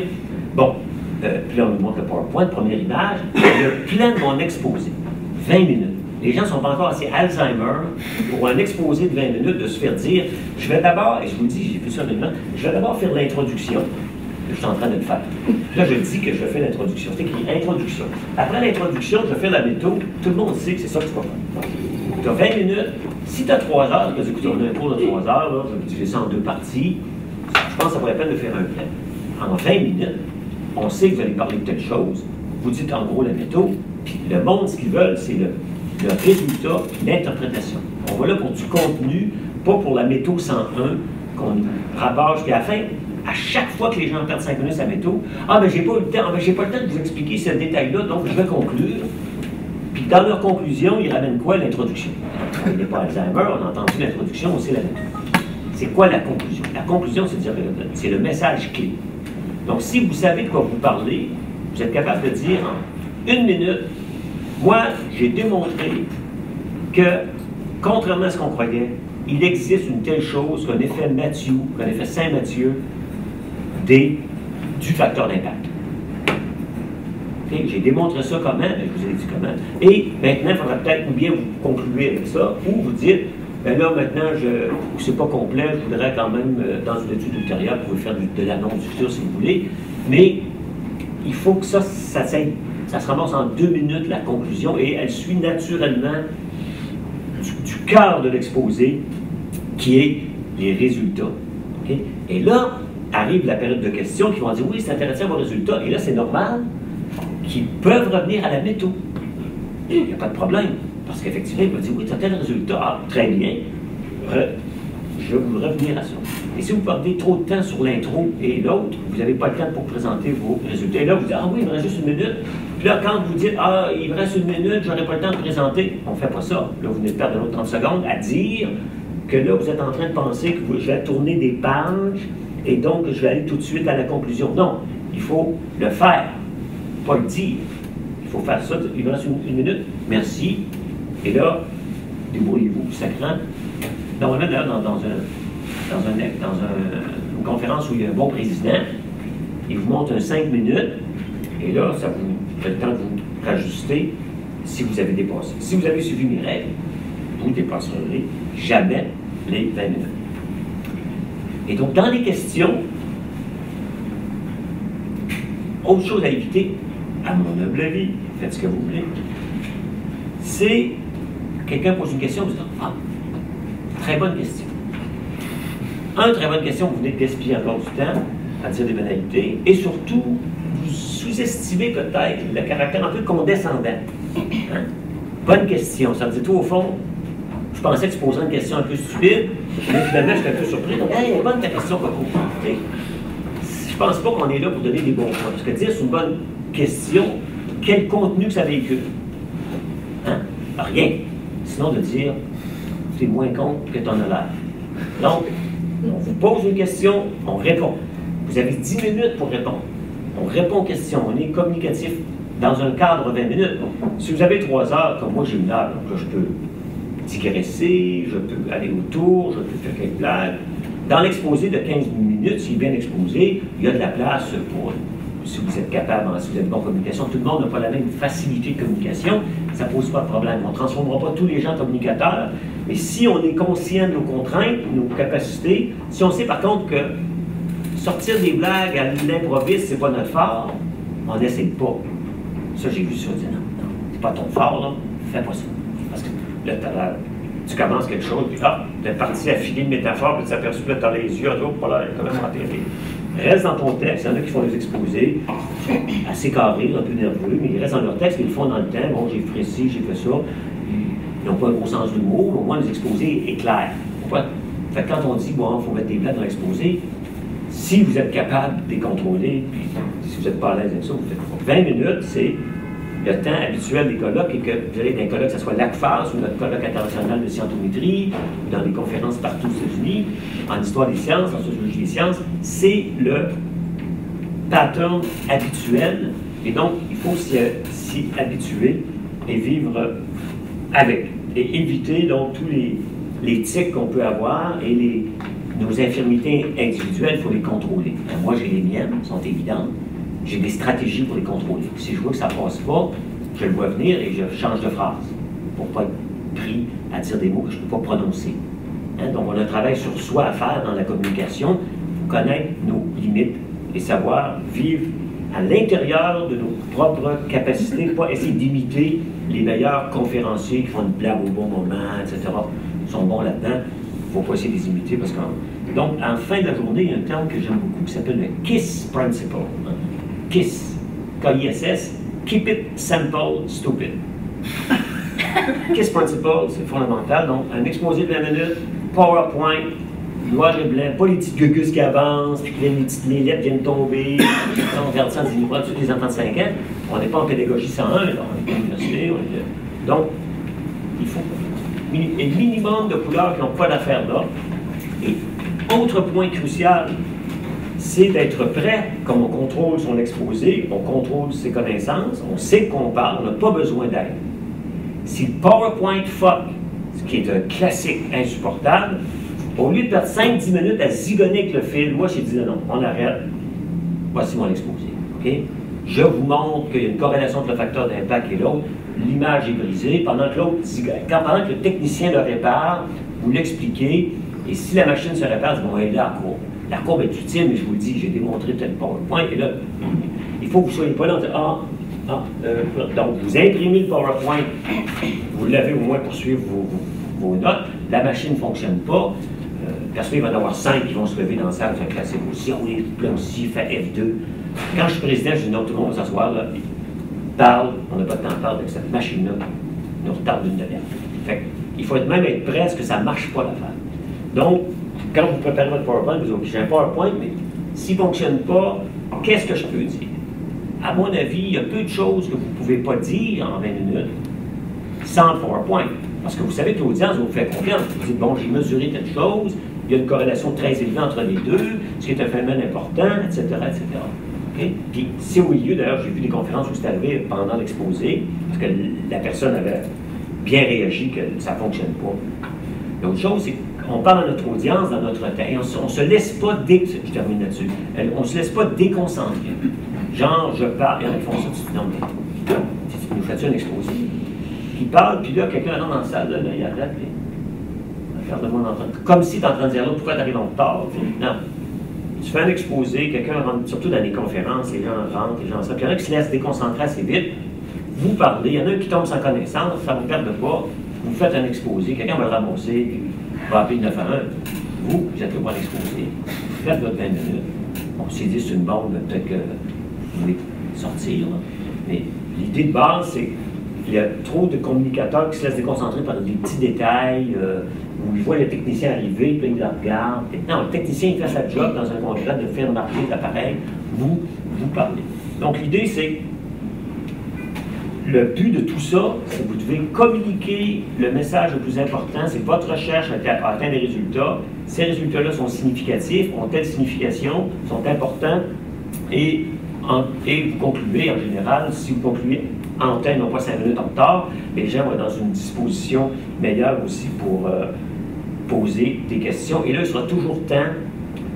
A: bon, puis là on nous montre le PowerPoint, première image, le plan de mon exposé, 20 minutes. Les gens ne sont pas encore assez Alzheimer pour un exposé de 20 minutes de se faire dire, je vais d'abord, et je vous le dis, j'ai fait ça maintenant, je vais d'abord faire l'introduction. Je suis en train de le faire. Là, je dis que je fais l'introduction. C'est écrit introduction. Après l'introduction, je fais la méthode. Tout le monde sait que c'est ça que tu vas faire. Tu as 20 minutes. Si tu as 3 heures, tu écoute, on a un cours de 3 heures, là, je vais diviser ça en 2 parties. Je pense que ça vaut la peine de faire un plan. En 20 minutes, on sait que vous allez parler de telle chose. Vous dites en gros la méthode. Puis le monde, ce qu'ils veulent, c'est le résultat et l'interprétation. On va là pour du contenu, pas pour la méthode 101 qu'on rabâche. Puis à la fin, à chaque fois que les gens perdent 5 minutes à la méthode, ah, ben j'ai pas eu le temps, ah, ben j'ai pas le temps de vous expliquer ce détail-là, donc je vais conclure. Puis dans leur conclusion, ils ramènent quoi? L'introduction. On n'est pas Alzheimer, on a entendu l'introduction, on sait la méthode. C'est quoi la conclusion? La conclusion, c'est le message clé. Donc, si vous savez de quoi vous parlez, vous êtes capable de dire en 1 minute, moi, j'ai démontré que, contrairement à ce qu'on croyait, il existe une telle chose qu'un effet Mathieu, qu'un effet Saint-Mathieu du facteur d'impact. Okay? J'ai démontré ça comment, je vous ai dit comment. Et maintenant, il faudra peut-être ou bien vous concluer avec ça, ou vous dites, ben là, maintenant, c'est pas complet, je voudrais quand même, dans une étude ultérieure, vous pouvez faire de l'annonce du futur si vous voulez, mais il faut que ça se ramasse en 2 minutes, la conclusion, et elle suit naturellement du cœur de l'exposé, qui est les résultats. Okay? Et là, arrive la période de questions qui vont dire, oui, c'est intéressant vos résultats, et là, c'est normal qu'ils peuvent revenir à la méthode. Il n'y a pas de problème. Parce qu'effectivement, il va dire, oui, tu as tel résultat, ah, très bien, je veux revenir à ça. Et si vous perdez trop de temps sur l'intro et l'autre, vous n'avez pas le temps pour présenter vos résultats. Et là, vous dites, ah oui, il me reste juste 1 minute. Puis là, quand vous dites, ah, il me reste 1 minute, je n'aurai pas le temps de présenter, on ne fait pas ça. Là, vous venez de perdre un autre 30 secondes à dire que là, vous êtes en train de penser que je vais tourner des pages et donc je vais aller tout de suite à la conclusion. Non, il faut le faire, pas le dire. Il faut faire ça. Il me reste 1 minute, merci. Et là, débrouillez-vous, sacrant. Normalement, d'ailleurs, dans une conférence où il y a un bon président, il vous montre un 5 minutes, et là, ça vous fait le temps de vous rajuster si vous avez dépassé. Si vous avez suivi mes règles, vous ne dépasserez jamais les 20 minutes. Et donc, dans les questions, autre chose à éviter, à mon humble avis, faites ce que vous voulez, c'est quelqu'un pose une question, vous dites, ah, très bonne question. Très bonne question, vous venez de gaspiller encore du temps à dire des banalités, et surtout, vous sous-estimez peut-être le caractère un peu condescendant. Hein? Bonne question, ça veut dire tout au fond, je pensais que tu poserais une question un peu stupide, mais finalement, j'étais un peu surpris. Donc, hey, bonne ta question, Coco. Okay? Je pense pas qu'on est là pour donner des bons points. Parce que dire c'est une bonne question, quel contenu que ça véhicule? Hein? Rien. Sinon, de dire, tu es moins con que tu en as l'air. Donc, on vous pose une question, on répond. Vous avez 10 minutes pour répondre. On répond aux questions, on est communicatif dans un cadre 20 minutes. Si vous avez 3 heures, comme moi j'ai une heure, donc là, je peux digresser, je peux aller autour, je peux faire quelques blagues. Dans l'exposé de 15 minutes, s'il est bien exposé, il y a de la place pour, si vous êtes capable, si vous êtes bon en communication. Tout le monde n'a pas la même facilité de communication, ça ne pose pas de problème. On ne transformera pas tous les gens en communicateurs, mais si on est conscient de nos contraintes, nos capacités, si on sait par contre que sortir des blagues à l'improviste, c'est pas notre fort, on n'essaye pas. Ça, j'ai vu ça, je dis non, c'est pas ton fort, là, fais pas ça. Parce que là, tu commences quelque chose, puis là, tu es parti à filer une métaphore, puis tu t'aperçois que tu as les yeux, pas là, quand même enterré. Reste dans ton texte, il y en a qui font les exposés, assez carrés, un peu nerveux, mais ils restent dans leur texte, ils le font dans le temps, bon, j'ai fait ci, j'ai fait ça, ils n'ont pas un gros sens de mot, mais au moins les exposés est clair. Fait que quand on dit, bon, il faut mettre des blagues dans l'exposé, si vous êtes capable de les contrôler, puis si vous n'êtes pas à l'aise avec ça, vous faites 20 minutes, c'est le temps habituel des colloques, et que vous allez d'un colloque, que ce soit l'ACFAS ou notre colloque international de scientométrie, ou dans des conférences partout aux États-Unis, en histoire des sciences, en sociologie des sciences, c'est le pattern habituel, et donc il faut s'y habituer et vivre avec, et éviter donc tous les tics qu'on peut avoir et nos infirmités individuelles, il faut les contrôler. Moi, j'ai les miennes, elles sont évidentes. J'ai des stratégies pour les contrôler. Si je vois que ça ne passe pas, je le vois venir et je change de phrase pour ne pas être pris à dire des mots que je ne peux pas prononcer. Hein? Donc, on a un travail sur soi à faire dans la communication pour connaître nos limites et savoir vivre à l'intérieur de nos propres capacités, pas essayer d'imiter les meilleurs conférenciers qui font une blague au bon moment, etc. Ils sont bons là-dedans. Il ne faut pas essayer de les imiter parce que... Donc, en fin de la journée, il y a un terme que j'aime beaucoup qui s'appelle le KISS Principle. Hein? KISS. K-I-S-S. Keep it simple, stupid. KISS Principle, c'est fondamental. Donc, un exposé de 20 minutes, PowerPoint, noir et blanc, pas les petites gugus qui avancent, puis que les petites lettres viennent tomber. On regarde ça en disant, tous les enfants de 5 ans. On n'est pas en pédagogie 101, là. On est à l'université. Donc, il faut un minimum de couleurs qui n'ont pas d'affaire là. Et autre point crucial, c'est d'être prêt, comme on contrôle son exposé, on contrôle ses connaissances, on sait de quoi on parle, on n'a pas besoin d'aide. Si le PowerPoint fuck, ce qui est un classique insupportable, au lieu de perdre 5-10 minutes à zigonner avec le fil, moi j'ai dit non, on arrête, voici mon exposé. Okay? Je vous montre qu'il y a une corrélation entre le facteur d'impact et l'autre, l'image est brisée, pendant que l'autre zigonne. Pendant que le technicien le répare, vous l'expliquez, et si la machine se répare, vous allez là la courbe. La courbe est utile, mais je vous le dis, j'ai démontré tel PowerPoint, et là, il faut que vous ne soyez pas là en disant donc vous imprimez le PowerPoint, vous l'avez au moins pour suivre vos notes, la machine ne fonctionne pas, parce qu'il va y en avoir 5 qui vont se lever dans la salle, c'est un classique aussi, ah oui, plein aussi, fait F2. Quand je suis président, je dis non, tout le monde va s'asseoir là, parle, on n'a pas de temps de parler avec cette machine-là, nous retarde d'une demi-heure. Fait il faut même être prêt à ce que ça ne marche pas l'affaire. Donc, quand vous préparez votre PowerPoint, vous dites, j'ai un PowerPoint, mais s'il ne fonctionne pas, qu'est-ce que je peux dire? À mon avis, il y a peu de choses que vous ne pouvez pas dire en 20 minutes sans le PowerPoint. Parce que vous savez que l'audience vous fait confiance. Vous dites, bon, j'ai mesuré telle chose, il y a une corrélation très élevée entre les deux, ce qui est un phénomène important, etc., etc. Okay? Puis, si au milieu, d'ailleurs, j'ai vu des conférences où c'est arrivé pendant l'exposé, parce que la personne avait bien réagi que ça ne fonctionne pas. L'autre chose, c'est qu'on parle à notre audience dans notre temps, et on ne se laisse pas je termine là-dessus, on ne se laisse pas déconcentrer. Genre, je parle, il y en a qui font ça, tu te dis, tu nous fais-tu un exposé? Qui parle, puis là, quelqu'un rentre dans la salle, là, il arrête, regarde-moi dans le comme si tu es en train de dire, là, pourquoi tu arrives en retard? Non. Tu fais un exposé, quelqu'un rentre, surtout dans les conférences, les gens rentrent, les gens sortent, puis il y en a qui se laissent déconcentrer assez vite, vous parlez, il y en a un qui tombe sans connaissance, ça ne vous perd pas, vous faites un exposé, quelqu'un va le ramasser, puis va appeler le 9 à 1. Vous êtes là pour l'exposé, faites votre 20 minutes. Bon, s'il dit c'est une bombe, peut-être que vous voulez sortir, là. Mais l'idée de base, c'est qu'il y a trop de communicateurs qui se laissent déconcentrer par des petits détails, où ils voient le technicien arriver, puis ils le regardent. Non, le technicien, il fait sa job dans un contrat de faire remarquer l'appareil, vous parlez. Donc l'idée, c'est le but de tout ça, c'est que vous devez communiquer le message le plus important, c'est votre recherche à atteindre des résultats. Ces résultats-là sont significatifs, ont telle signification, sont importants, et vous concluez en général, si vous concluez en temps, non pas 5 minutes en retard, les gens vont être dans une disposition meilleure aussi pour poser des questions. Et là, il sera toujours temps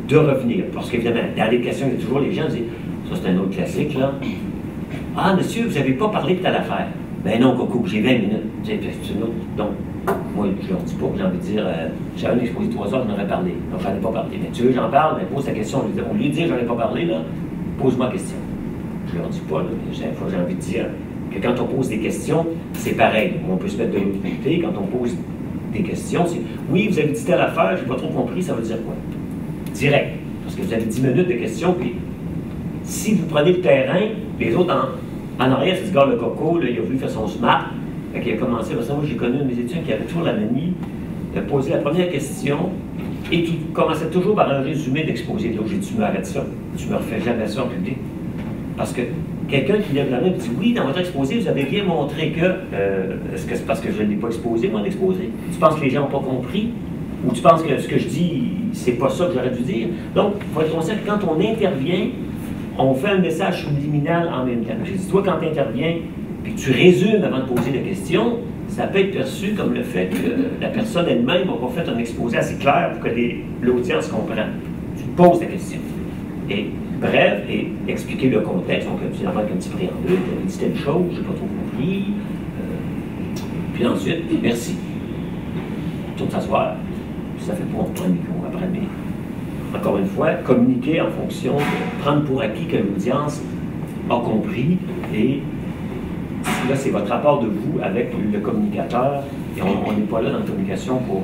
A: de revenir. Parce qu'évidemment, dans les questions, il y a toujours les gens qui disent, ça c'est un autre classique, là. Ah, monsieur, vous n'avez pas parlé de telle affaire. Ben non, Coco, j'ai 20 minutes. C'est une autre. Donc, moi, je leur dis pas, j'ai envie de dire, j'avais un exposé de 3 heures, j'en aurais parlé. Donc, j'en ai pas parlé. Mais tu veux, j'en parle, mais pose ta question. Au lieu de dire, j'en ai pas parlé, là, pose-moi la question. Je leur dis pas, là, mais des fois, j'ai envie de dire que quand on pose des questions, c'est pareil. On peut se mettre de l'autre côté. Quand on pose des questions, c'est oui, vous avez dit telle affaire, j'ai pas trop compris, ça veut dire quoi? Direct. Parce que vous avez 10 minutes de questions, puis si vous prenez le terrain, les autres en arrière, c'est ce gars le Coco, là, il a voulu faire son smart. Fait qu'il a commencé, parce que moi j'ai connu un de mes étudiants qui avait toujours la manie de poser la première question et qui commençait toujours par un résumé d'exposé. Donc j'ai dit, tu m'arrêtes ça, tu me refais jamais ça en public. Parce que quelqu'un qui lève la main et dit, oui, dans votre exposé, vous avez bien montré que, est-ce que c'est parce que je ne l'ai pas exposé, mon exposé? Tu penses que les gens n'ont pas compris? Ou tu penses que ce que je dis, c'est pas ça que j'aurais dû dire? Donc, il faut être conscient que quand on intervient, on fait un message subliminal en même temps. J'ai dit, toi, quand tu interviens, puis tu résumes avant de poser la question, ça peut être perçu comme le fait que la personne elle-même n'a pas fait un exposé assez clair pour que l'audience comprenne. Tu poses la question. Et bref, et expliquer le contexte. Donc, finalement, avec un petit préambule, tu avais dit telle chose, je n'ai pas trop compris. Puis ensuite, merci. Tout s'asseoir. Puis ça fait pour un micro après, mais encore une fois, communiquer en fonction de prendre pour acquis que l'audience a compris et là, c'est votre rapport de vous avec le communicateur et on n'est pas là dans la communication pour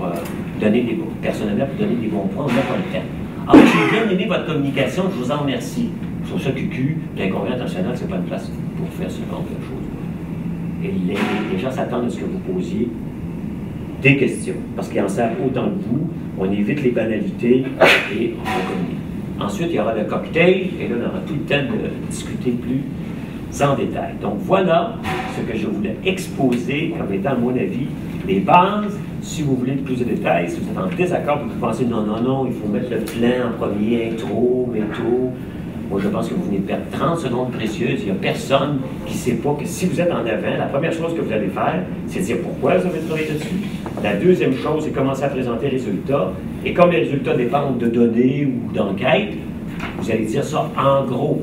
A: donner des bons, personnellement, pour donner des bons points, on n'a pas le temps. Alors, j'ai bien aimé votre communication, je vous en remercie. Sur ce QQ, l'inconvénient intentionnel, c'est pas une place pour faire ce genre de choses. Et les gens s'attendent à ce que vous posiez des questions, parce qu'ils en savent autant que vous, on évite les banalités et on communique. Ensuite, il y aura le cocktail, et là, on aura tout le temps de discuter plus en détail. Donc voilà ce que je voulais exposer comme étant, à mon avis, les bases Si vous voulez plus de détails, si vous êtes en désaccord, vous pensez non, non, non, il faut mettre le plan en premier, intro, métaux. Moi, je pense que vous venez de perdre 30 secondes précieuses. Il n'y a personne qui ne sait pas que si vous êtes en avant, la première chose que vous allez faire, c'est dire pourquoi vous avez travaillé dessus. La deuxième chose, c'est commencer à présenter les résultats. Et comme les résultats dépendent de données ou d'enquêtes, vous allez dire ça en gros,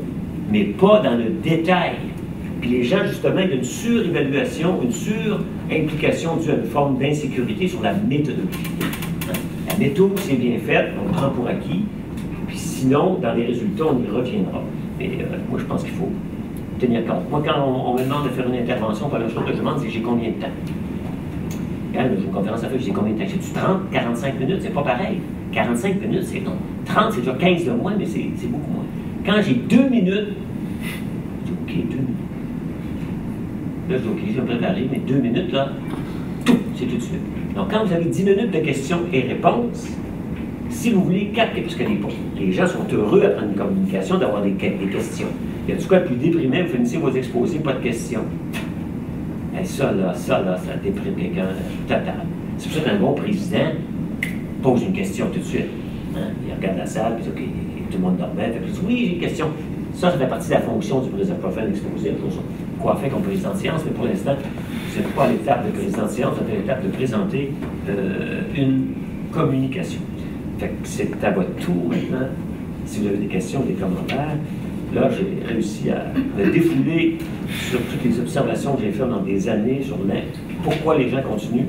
A: mais pas dans le détail. Puis les gens, justement, il y a une surévaluation, une surimplication due à une forme d'insécurité sur la méthodologie. La méthode, c'est bien fait, on le prend pour acquis. Puis sinon, dans les résultats, on y reviendra. Mais moi, je pense qu'il faut tenir compte. Moi, quand on me demande de faire une intervention, la première chose que je demande, c'est j'ai combien de temps? Quand j'ai une conférence à faire, j'ai combien de temps? J'ai-tu 30, 45 minutes? C'est pas pareil. 45 minutes, c'est non. 30, c'est déjà 15 de moins, mais c'est beaucoup moins. Quand j'ai 2 minutes, je dis OK, 2 minutes. Là, je dis OK, je vais me préparer, mais 2 minutes, là, tout, c'est tout de suite. Donc, quand vous avez 10 minutes de questions et réponses, si vous voulez 4 parce que les gens sont heureux après une communication d'avoir des questions. Il y a du quoi de plus déprimé, vous finissez vos exposés, pas de questions. Et ça déprime quelqu'un total. C'est pour ça qu'un bon président pose une question tout de suite. Hein? Il regarde la salle, puis OK, tout le monde dormait, puis il dit oui, j'ai une question. Ça fait partie de la fonction du président. Pas faire l'exposé, la chose coiffée comme président de séance, mais pour l'instant, vous n'êtes pas à l'étape de président de séance, vous êtes à l'étape de présenter une communication. Fait que c'est à votre tour maintenant. Si vous avez des questions, des commentaires, là, j'ai réussi à me défouler sur toutes les observations que j'ai faites dans des années sur pourquoi les gens continuent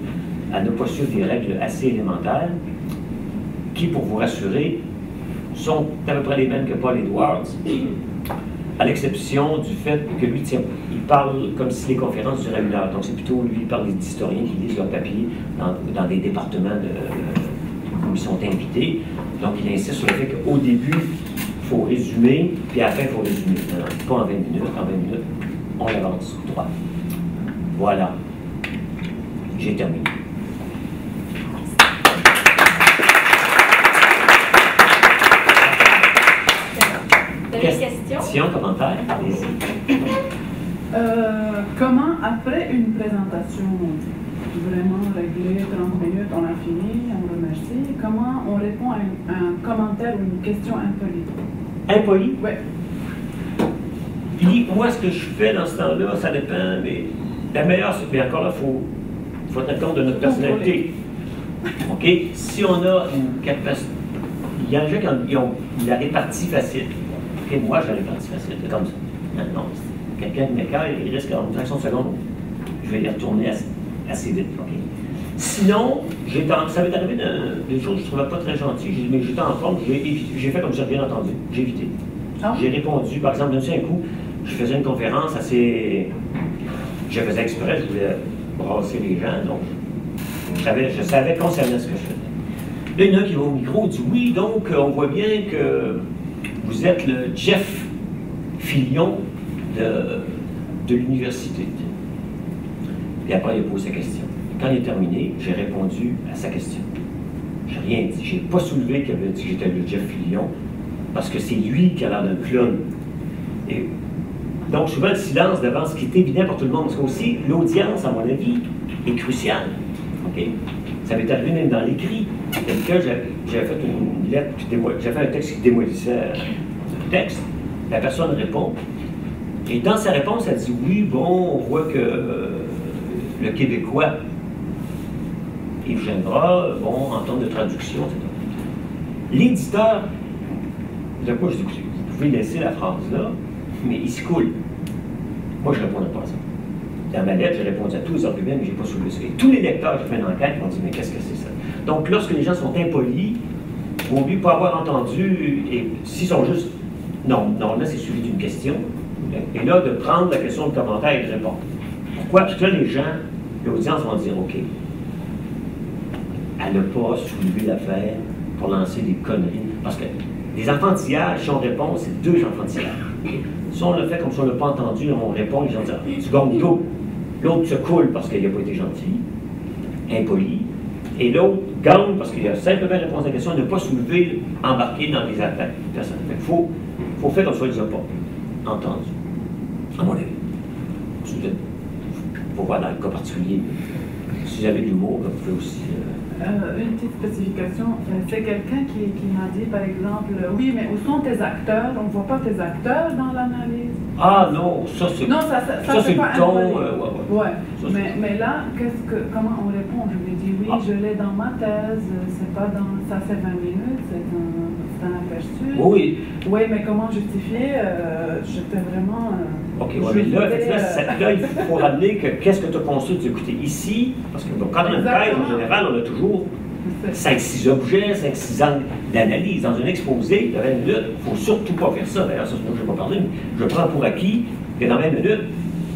A: à ne pas suivre des règles assez élémentaires, qui, pour vous rassurer, sont à peu près les mêmes que Paul Edwards, à l'exception du fait que lui, il parle comme si les conférences duraient 1 heure. Donc, c'est plutôt, lui, il parle d'historiens qui lisent leur papier dans des départements où ils sont invités. Donc, il insiste sur le fait qu'au début, il faut résumer, puis à la fin, il faut résumer. Non, pas en 20 minutes. En 20 minutes, on avance droit. Voilà. J'ai terminé. Questions, commentaires, allez-y.
B: Comment, après une présentation vraiment réglée, 30 minutes, on a fini, on remercie, comment on répond à un commentaire ou une question impolie?
A: Impoli?
B: Oui.
A: Puis, moi, ce que je fais dans ce temps-là, ça dépend, mais la meilleure, c'est que, encore là, il faut tenir compte de notre personnalité. OK? Si on a une capacité. Il y a des gens qui ont la répartie facile. OK, moi, j'ai la répartie facile. C'est comme ça. Non, quelqu'un qui m'écoeure, il risque en une fraction de seconde. Je vais y retourner assez vite. OK? Sinon, ça m'est arrivé des choses que je ne trouvais pas très gentilles, mais j'étais en forme, j'ai fait comme si je n'avais rien entendu. J'ai évité.
B: Ah.
A: J'ai répondu, par exemple, d'un seul coup, je faisais une conférence assez. Je faisais exprès, je voulais brasser les gens, donc je savais concernant ce que je faisais. Là, il y en a qui vont au micro, dit oui, donc on voit bien que vous êtes le Jeff Fillion de l'université. Puis après, il a posé sa question. Quand il est terminé, j'ai répondu à sa question. J'ai rien dit. Je n'ai pas soulevé qu'il avait dit que j'étais le Jeff Fillion, parce que c'est lui qui a l'air d'un clown. Et donc, souvent, le silence devant ce qui est évident pour tout le monde, parce qu'aussi, l'audience, à mon avis, est cruciale. OK? Ça m'est arrivé même dans l'écrit. Quelqu'un, j'avais fait une lettre, j'ai fait un texte qui démolissait le texte. La personne répond. Et dans sa réponse, elle dit oui, bon, on voit que le Québécois, Yves Gindra, bon, en termes de traduction, etc. L'éditeur, de quoi je dis, vous pouvez laisser la phrase là, mais il se coule. Moi, je ne répondais pas à ça. Dans ma lettre, j'ai répondu à tous les arguments, mais je n'ai pas soulevé ça. Et tous les lecteurs qui font une enquête vont dire, mais qu'est-ce que c'est ça? Donc, lorsque les gens sont impolis, ou oublient pas avoir entendu, et s'ils sont juste. Non, là, c'est suivi d'une question. Et là, de prendre la question de commentaire et de répondre. Pourquoi? Parce que là, les gens, l'audience vont dire, OK, elle n'a pas soulevé l'affaire pour lancer des conneries. Parce que les enfantillages, si on répond, c'est 2 enfantillages. Si on le fait comme si on ne l'a pas entendu, on répond, les gens disent, tu gagnes l'autre. L'autre se coule parce qu'il n'a pas été gentil, impoli. Et l'autre gagne parce qu'il a simplement répondu à la question, il n'a pas soulevé, embarqué dans les attaques. Il faut faire comme ça, il ne les a pas entendus. À mon avis. Il faut voir dans le cas particulier. Si vous avez de l'humour, vous pouvez aussi...
B: Une petite spécification, c'est quelqu'un qui m'a dit, par exemple, oui, mais où sont tes acteurs? On ne voit pas tes acteurs dans l'analyse.
A: Ah non, ça c'est...
B: Non, ça
A: c'est
B: pas
A: le ton.
B: Ouais.
A: Ça,
B: mais là, comment on répond? Je lui dis, oui, je l'ai dans ma thèse, c'est pas dans... Ça c'est 20 minutes, c'est un aperçu.
A: Oui.
B: Oui, mais comment justifier? J'étais vraiment...
A: OK, ouais, mais là, il faut ramener que qu'est-ce que tu as construit? Écoutez, ici, parce que quand on a une thèse, en général, on a toujours 5-6 objets, 5-6 angles d'analyse. Dans un exposé de 20 minutes, il ne faut surtout pas faire ça. D'ailleurs, ça, c'est moi que je ne vais pas parler, mais je prends pour acquis que dans 20 minutes,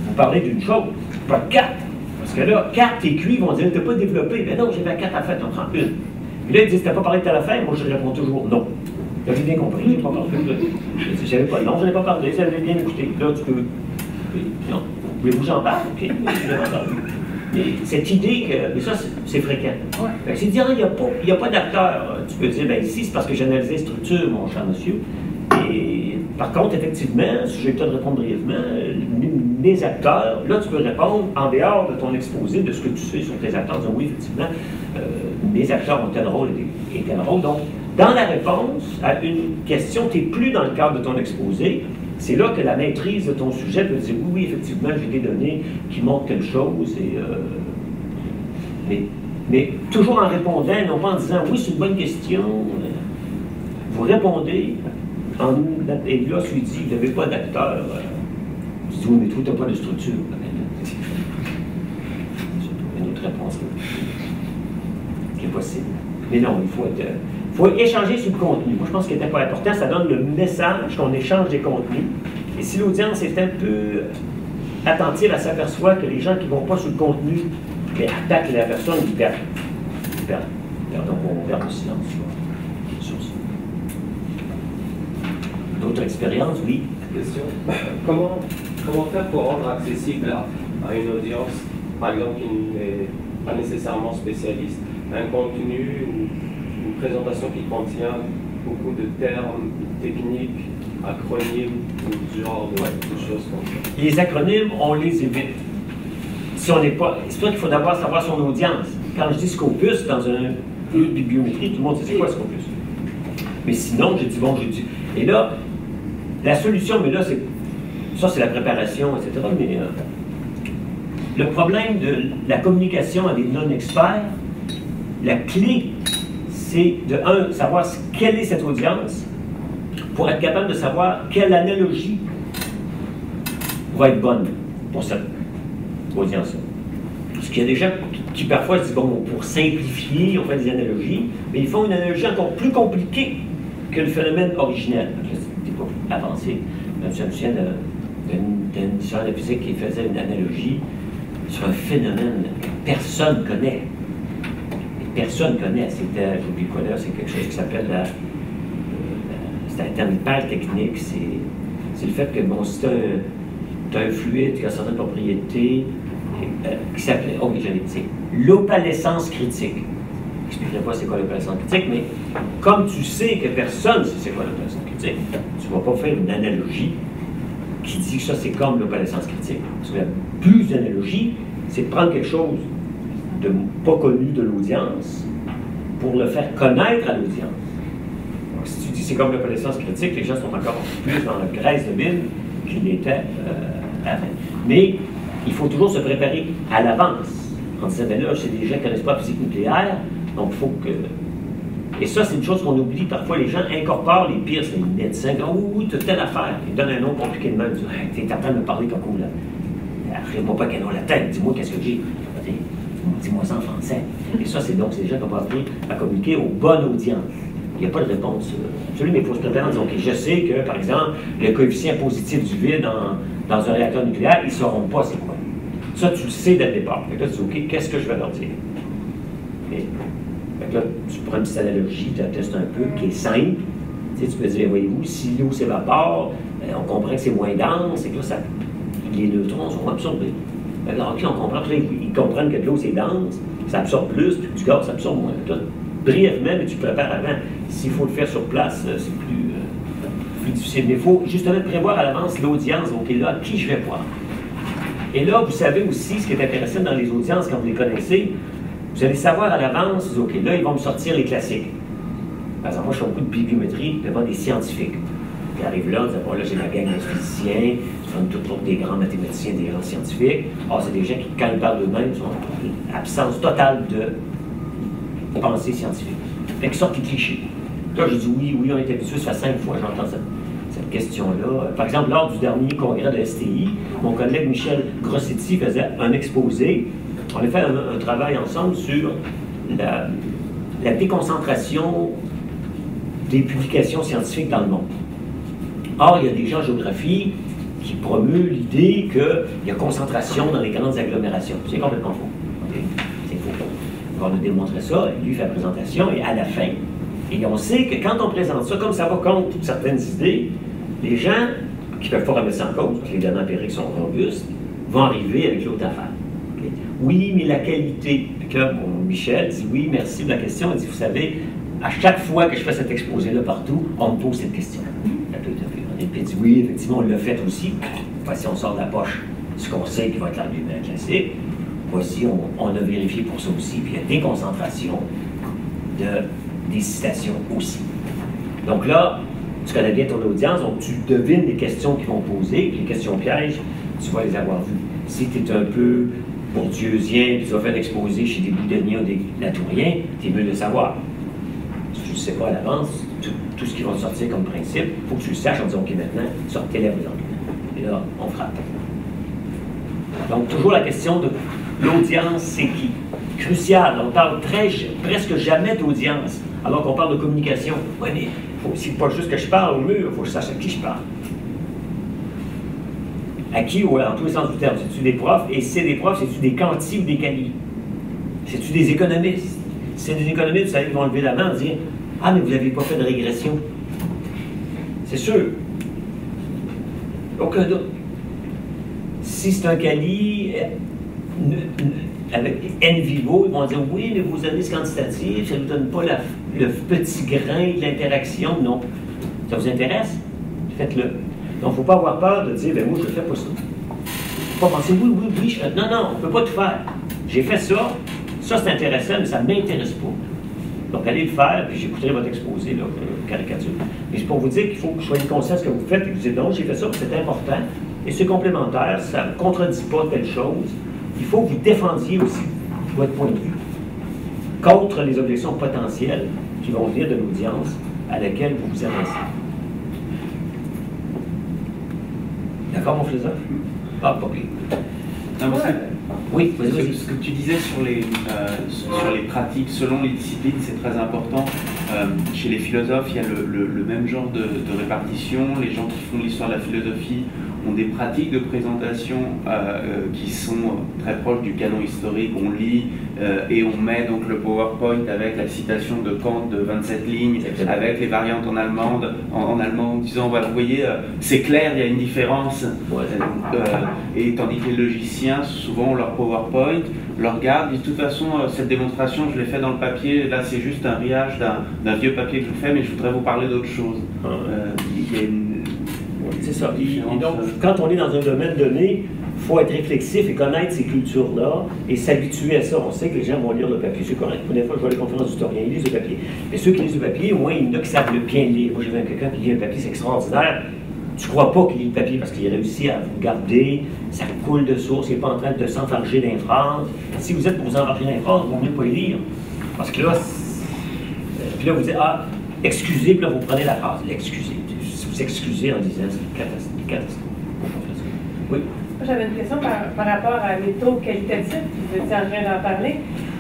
A: vous parlez d'une chose, pas de 4. Parce que là, 4, tes cuits vont dire, tu n'as pas développé. Mais non, j'avais 4 affaires, tu en prends une. Puis là, ils disent, tu n'as pas parlé de telle affaire. Moi, je réponds toujours non. Là, j'ai bien compris, je n'ai pas parlé. Je n'avais pas, non, je n'ai pas parlé, ça avait bien écouté. Là, tu peux. Non. Voulez-vous que j'en parle? OK, je vais en parler. Mais cette idée que. Mais ça, c'est fréquent.
B: Ouais.
A: C'est dire, il n'y a pas d'acteur. Tu peux dire, bien ici, c'est parce que j'analysais les structures, mon cher monsieur. Et par contre, effectivement, si j'ai le temps de répondre brièvement, mes acteurs, là, tu peux répondre en dehors de ton exposé, de ce que tu sais sur tes acteurs, dire oui, effectivement, mes acteurs ont tel rôle et tel rôle. Donc, dans la réponse à une question, tu n'es plus dans le cadre de ton exposé. C'est là que la maîtrise de ton sujet peut dire oui, effectivement, j'ai des données qui montrent quelque chose. Mais toujours en répondant, non pas en disant oui, c'est une bonne question. Vous répondez. Et là, je lui dis, vous n'avez pas d'acteur. Je dis oui, mais toi, tu n'as pas de structure. C'est une autre réponse qui est possible. Mais non, il faut échanger sur le contenu. Moi, je pense qu'il n'est pas important. Ça donne le message qu'on échange des contenus. Et si l'audience est un peu attentive, elle s'aperçoit que les gens qui ne vont pas sur le contenu attaquent la personne, ils perdent. Donc, on perd le silence sur ça. D'autres expériences, oui?
C: Question. Comment faire pour rendre accessible à une audience, par exemple, qui n'est pas nécessairement spécialiste, un contenu, une présentation qui contient beaucoup de termes techniques, acronymes, ou ce genre de choses comme ça?
A: Les acronymes, on les évite. Si on n'est pas... C'est sûr qu'il faut d'abord savoir son audience. Quand je dis Scopus dans une bibliométrie, tout le monde sait c'est quoi Scopus. Mais sinon, j'ai dit bon, j'ai dit... Et là, la solution, mais là, c'est la préparation, etc. Mais le problème de la communication à des non-experts, la clé, c'est de savoir quelle est cette audience pour être capable de savoir quelle analogie va être bonne pour cette audience-là. Parce qu'il y a des gens qui parfois se disent, bon, pour simplifier, on fait des analogies, mais ils font une analogie encore plus compliquée que le phénomène originel. C'est pas avancé. Je me souviens d'une histoire de physique qui faisait une analogie sur un phénomène que personne connaît. Personne connaît. C'était, j'oublie quoi là, c'est quelque chose qui s'appelle c'est un terme hyper technique. C'est le fait que, bon, si tu as un fluide qui a certaines propriétés, qui s'appelait, oh oui, j'allais dire, l'opalescence critique. Je n'expliquerai pas c'est quoi l'opalescence critique, mais comme tu sais que personne ne sait c'est quoi l'opalescence critique, tu ne vas pas faire une analogie qui dit que ça c'est comme l'opalescence critique. Parce que la plus d'analogie, c'est de prendre quelque chose de pas connu de l'audience pour le faire connaître à l'audience. Donc si tu dis c'est comme l'opalescence critique, les gens sont encore plus dans la graisse de bine qu'ils l'étaient avant. Mais il faut toujours se préparer à l'avance en disant, ben là, c'est des gens qui ne connaissent pas la physique nucléaire, donc il faut que... Et ça, c'est une chose qu'on oublie. Parfois, les gens incorporent les pires, c'est les médecins. Oh oui, tu as telle affaire. Ils donnent un nom compliqué de même. Ils disent, hey, t'es en train de me parler comme cool, là. Arrive-moi pas qu'elle a la tête. Dis-moi qu'est-ce que j'ai. Dis-moi ça en français. Et ça, c'est donc, c'est des gens qui n'ont pas appris à communiquer aux bonnes audiences. Il n'y a pas de réponse absolue, mais il faut se préparer en disant, OK, je sais que, par exemple, le coefficient positif du vide dans un réacteur nucléaire, ils ne sauront pas c'est quoi. Ça, tu le sais dès le départ. Fait que là, tu dis, OK, qu'est-ce que je vais leur dire? Et, fait que là, tu prends une petite analogie, tu la testes un peu, qui est simple. Tu sais, tu peux dire, voyez-vous, si l'eau s'évapore, on comprend que c'est moins dense, et que là, les neutrons sont absorbés. Fait que là, OK, on comprend, ils comprennent que de l'eau, c'est dense, ça absorbe plus, puis du gaz, ça absorbe moins. Là, brièvement, mais tu prépares avant. S'il faut le faire sur place, c'est plus difficile. Mais il faut justement prévoir à l'avance l'audience. OK, là, qui je vais voir? Et là, vous savez aussi ce qui est intéressant dans les audiences, quand vous les connaissez, vous allez savoir à l'avance, OK, là, ils vont me sortir les classiques. Par exemple, moi, je fais beaucoup de bibliométrie devant des scientifiques. Ils arrivent là, ils disent, bon, là, j'ai ma gang de physiciens, ils sont toutes des grands mathématiciens, des grands scientifiques. Or, c'est des gens qui, quand ils parlent d'eux-mêmes, sont en absence totale de pensée scientifique. Fait qu'ils sortent les clichés. Là, je dis oui, on est habitué, ça fait 5 fois que j'entends cette question-là. Par exemple, lors du dernier congrès de STI, mon collègue Michel Grossetti faisait un exposé. On a fait un travail ensemble sur la déconcentration des publications scientifiques dans le monde. Or, il y a des gens en géographie qui promeuvent l'idée qu'il y a concentration dans les grandes agglomérations. C'est complètement faux. Okay? C'est faux. On va nous démontrer ça, lui fait la présentation, et à la fin, et on sait que quand on présente ça, comme ça va contre certaines idées, les gens qui ne peuvent pas remettre ça en cause, parce que les données empiriques sont robustes, vont arriver avec l'autre affaire. Okay? Oui, mais la qualité. Puis là, bon, Michel dit oui, merci de la question. Il dit, vous savez, à chaque fois que je fais cet exposé-là partout, on me pose cette question. Puis il dit oui, effectivement, on l'a fait aussi. Voici, on sort de la poche ce qu'on sait qui va être l'argument classique. Voici, on a vérifié pour ça aussi. Puis il y a des concentrations des citations aussi. Donc là, tu connais bien ton audience, donc tu devines les questions qu'ils vont poser, puis les questions pièges, tu vas les avoir vues. Si tu es un peu bourdieusien, puis tu vas faire un exposé chez des boudoniens ou des latouriens, tu es mieux de le savoir. Si tu ne sais pas à l'avance, tout ce qui va sortir comme principe, il faut que tu le saches en disant, OK, maintenant, sortez les arguments. Et là, on frappe. Donc, toujours la question de l'audience, c'est qui? Crucial. On parle presque jamais d'audience, alors qu'on parle de communication. Oui, mais c'est pas juste que je parle au mur, il faut que je sache à qui je parle. À qui, ouais, en tous les sens du terme. C'est-tu des profs? Et si c'est des profs, c'est-tu des quanti ou des quali? C'est-tu des économistes? Si c'est des économistes, vous savez, ils vont lever la main et dire, ah, mais vous n'avez pas fait de régression. C'est sûr. Aucun doute. Si c'est un quali avec N vivo, ils vont dire oui, mais vos analyses quantitatives, ça ne vous donne pas le petit grain de l'interaction. Non. Ça vous intéresse? Faites-le. Donc, il ne faut pas avoir peur de dire, ben moi, je ne fais pas ça. Il ne faut pas penser, oui, je fais. Non, on ne peut pas tout faire. J'ai fait ça, c'est intéressant, mais ça ne m'intéresse pas. Donc, allez le faire, puis j'écouterai votre exposé, là, caricature. Mais c'est pour vous dire qu'il faut que vous soyez conscient de ce que vous faites et que vous dites non, j'ai fait ça, c'est important, et c'est complémentaire, ça ne contredit pas telle chose. Il faut que vous défendiez aussi votre point de vue contre les objections potentielles qui vont venir de l'audience à laquelle vous vous adressez. D'accord, mon philosophe? Ah, pas pire.
D: Non,
A: oui, vas-y.
D: Ce que tu disais sur les pratiques selon les disciplines, c'est très important. Chez les philosophes, il y a le même genre de répartition. Les gens qui font l'histoire de la philosophie ont des pratiques de présentation qui sont très proches du canon historique. On lit et on met donc le PowerPoint avec la citation de Kant de 27 lignes, avec les variantes en allemand, en disant, bah, vous voyez, c'est clair, il y a une différence. Et tandis que les logiciens, souvent, leur PowerPoint, le regardent, disent, de toute façon, cette démonstration, je l'ai fait dans le papier, là, c'est juste un riage d'un vieux papier que je fais, mais je voudrais vous parler d'autre chose. Il y a une...
A: C'est ça. Et donc, quand on est dans un domaine donné, il faut être réflexif et connaître ces cultures-là et s'habituer à ça. On sait que les gens vont lire le papier, c'est correct. Des fois, je vois les conférences d'historiens, ils lisent le papier. Mais ceux qui lisent le papier, au moins, il y en a qui savent bien lire. Moi, j'ai vu quelqu'un qui lit le papier, c'est extraordinaire. Tu ne crois pas qu'il lit le papier parce qu'il a réussi à vous garder, ça coule de source, il n'est pas en train de s'enfarger d'un phrase. Si vous êtes pour vous enfarger d'un phrase, il vaut mieux pas les lire. Parce que là, puis là, vous dites, ah, excusez, puis là, vous prenez la phrase, l'excusez. Vous excusez en disant c'est une catastrophe. Oui.
E: J'avais une question par rapport à l'étau qualitatif, vous étiez en train d'en parler.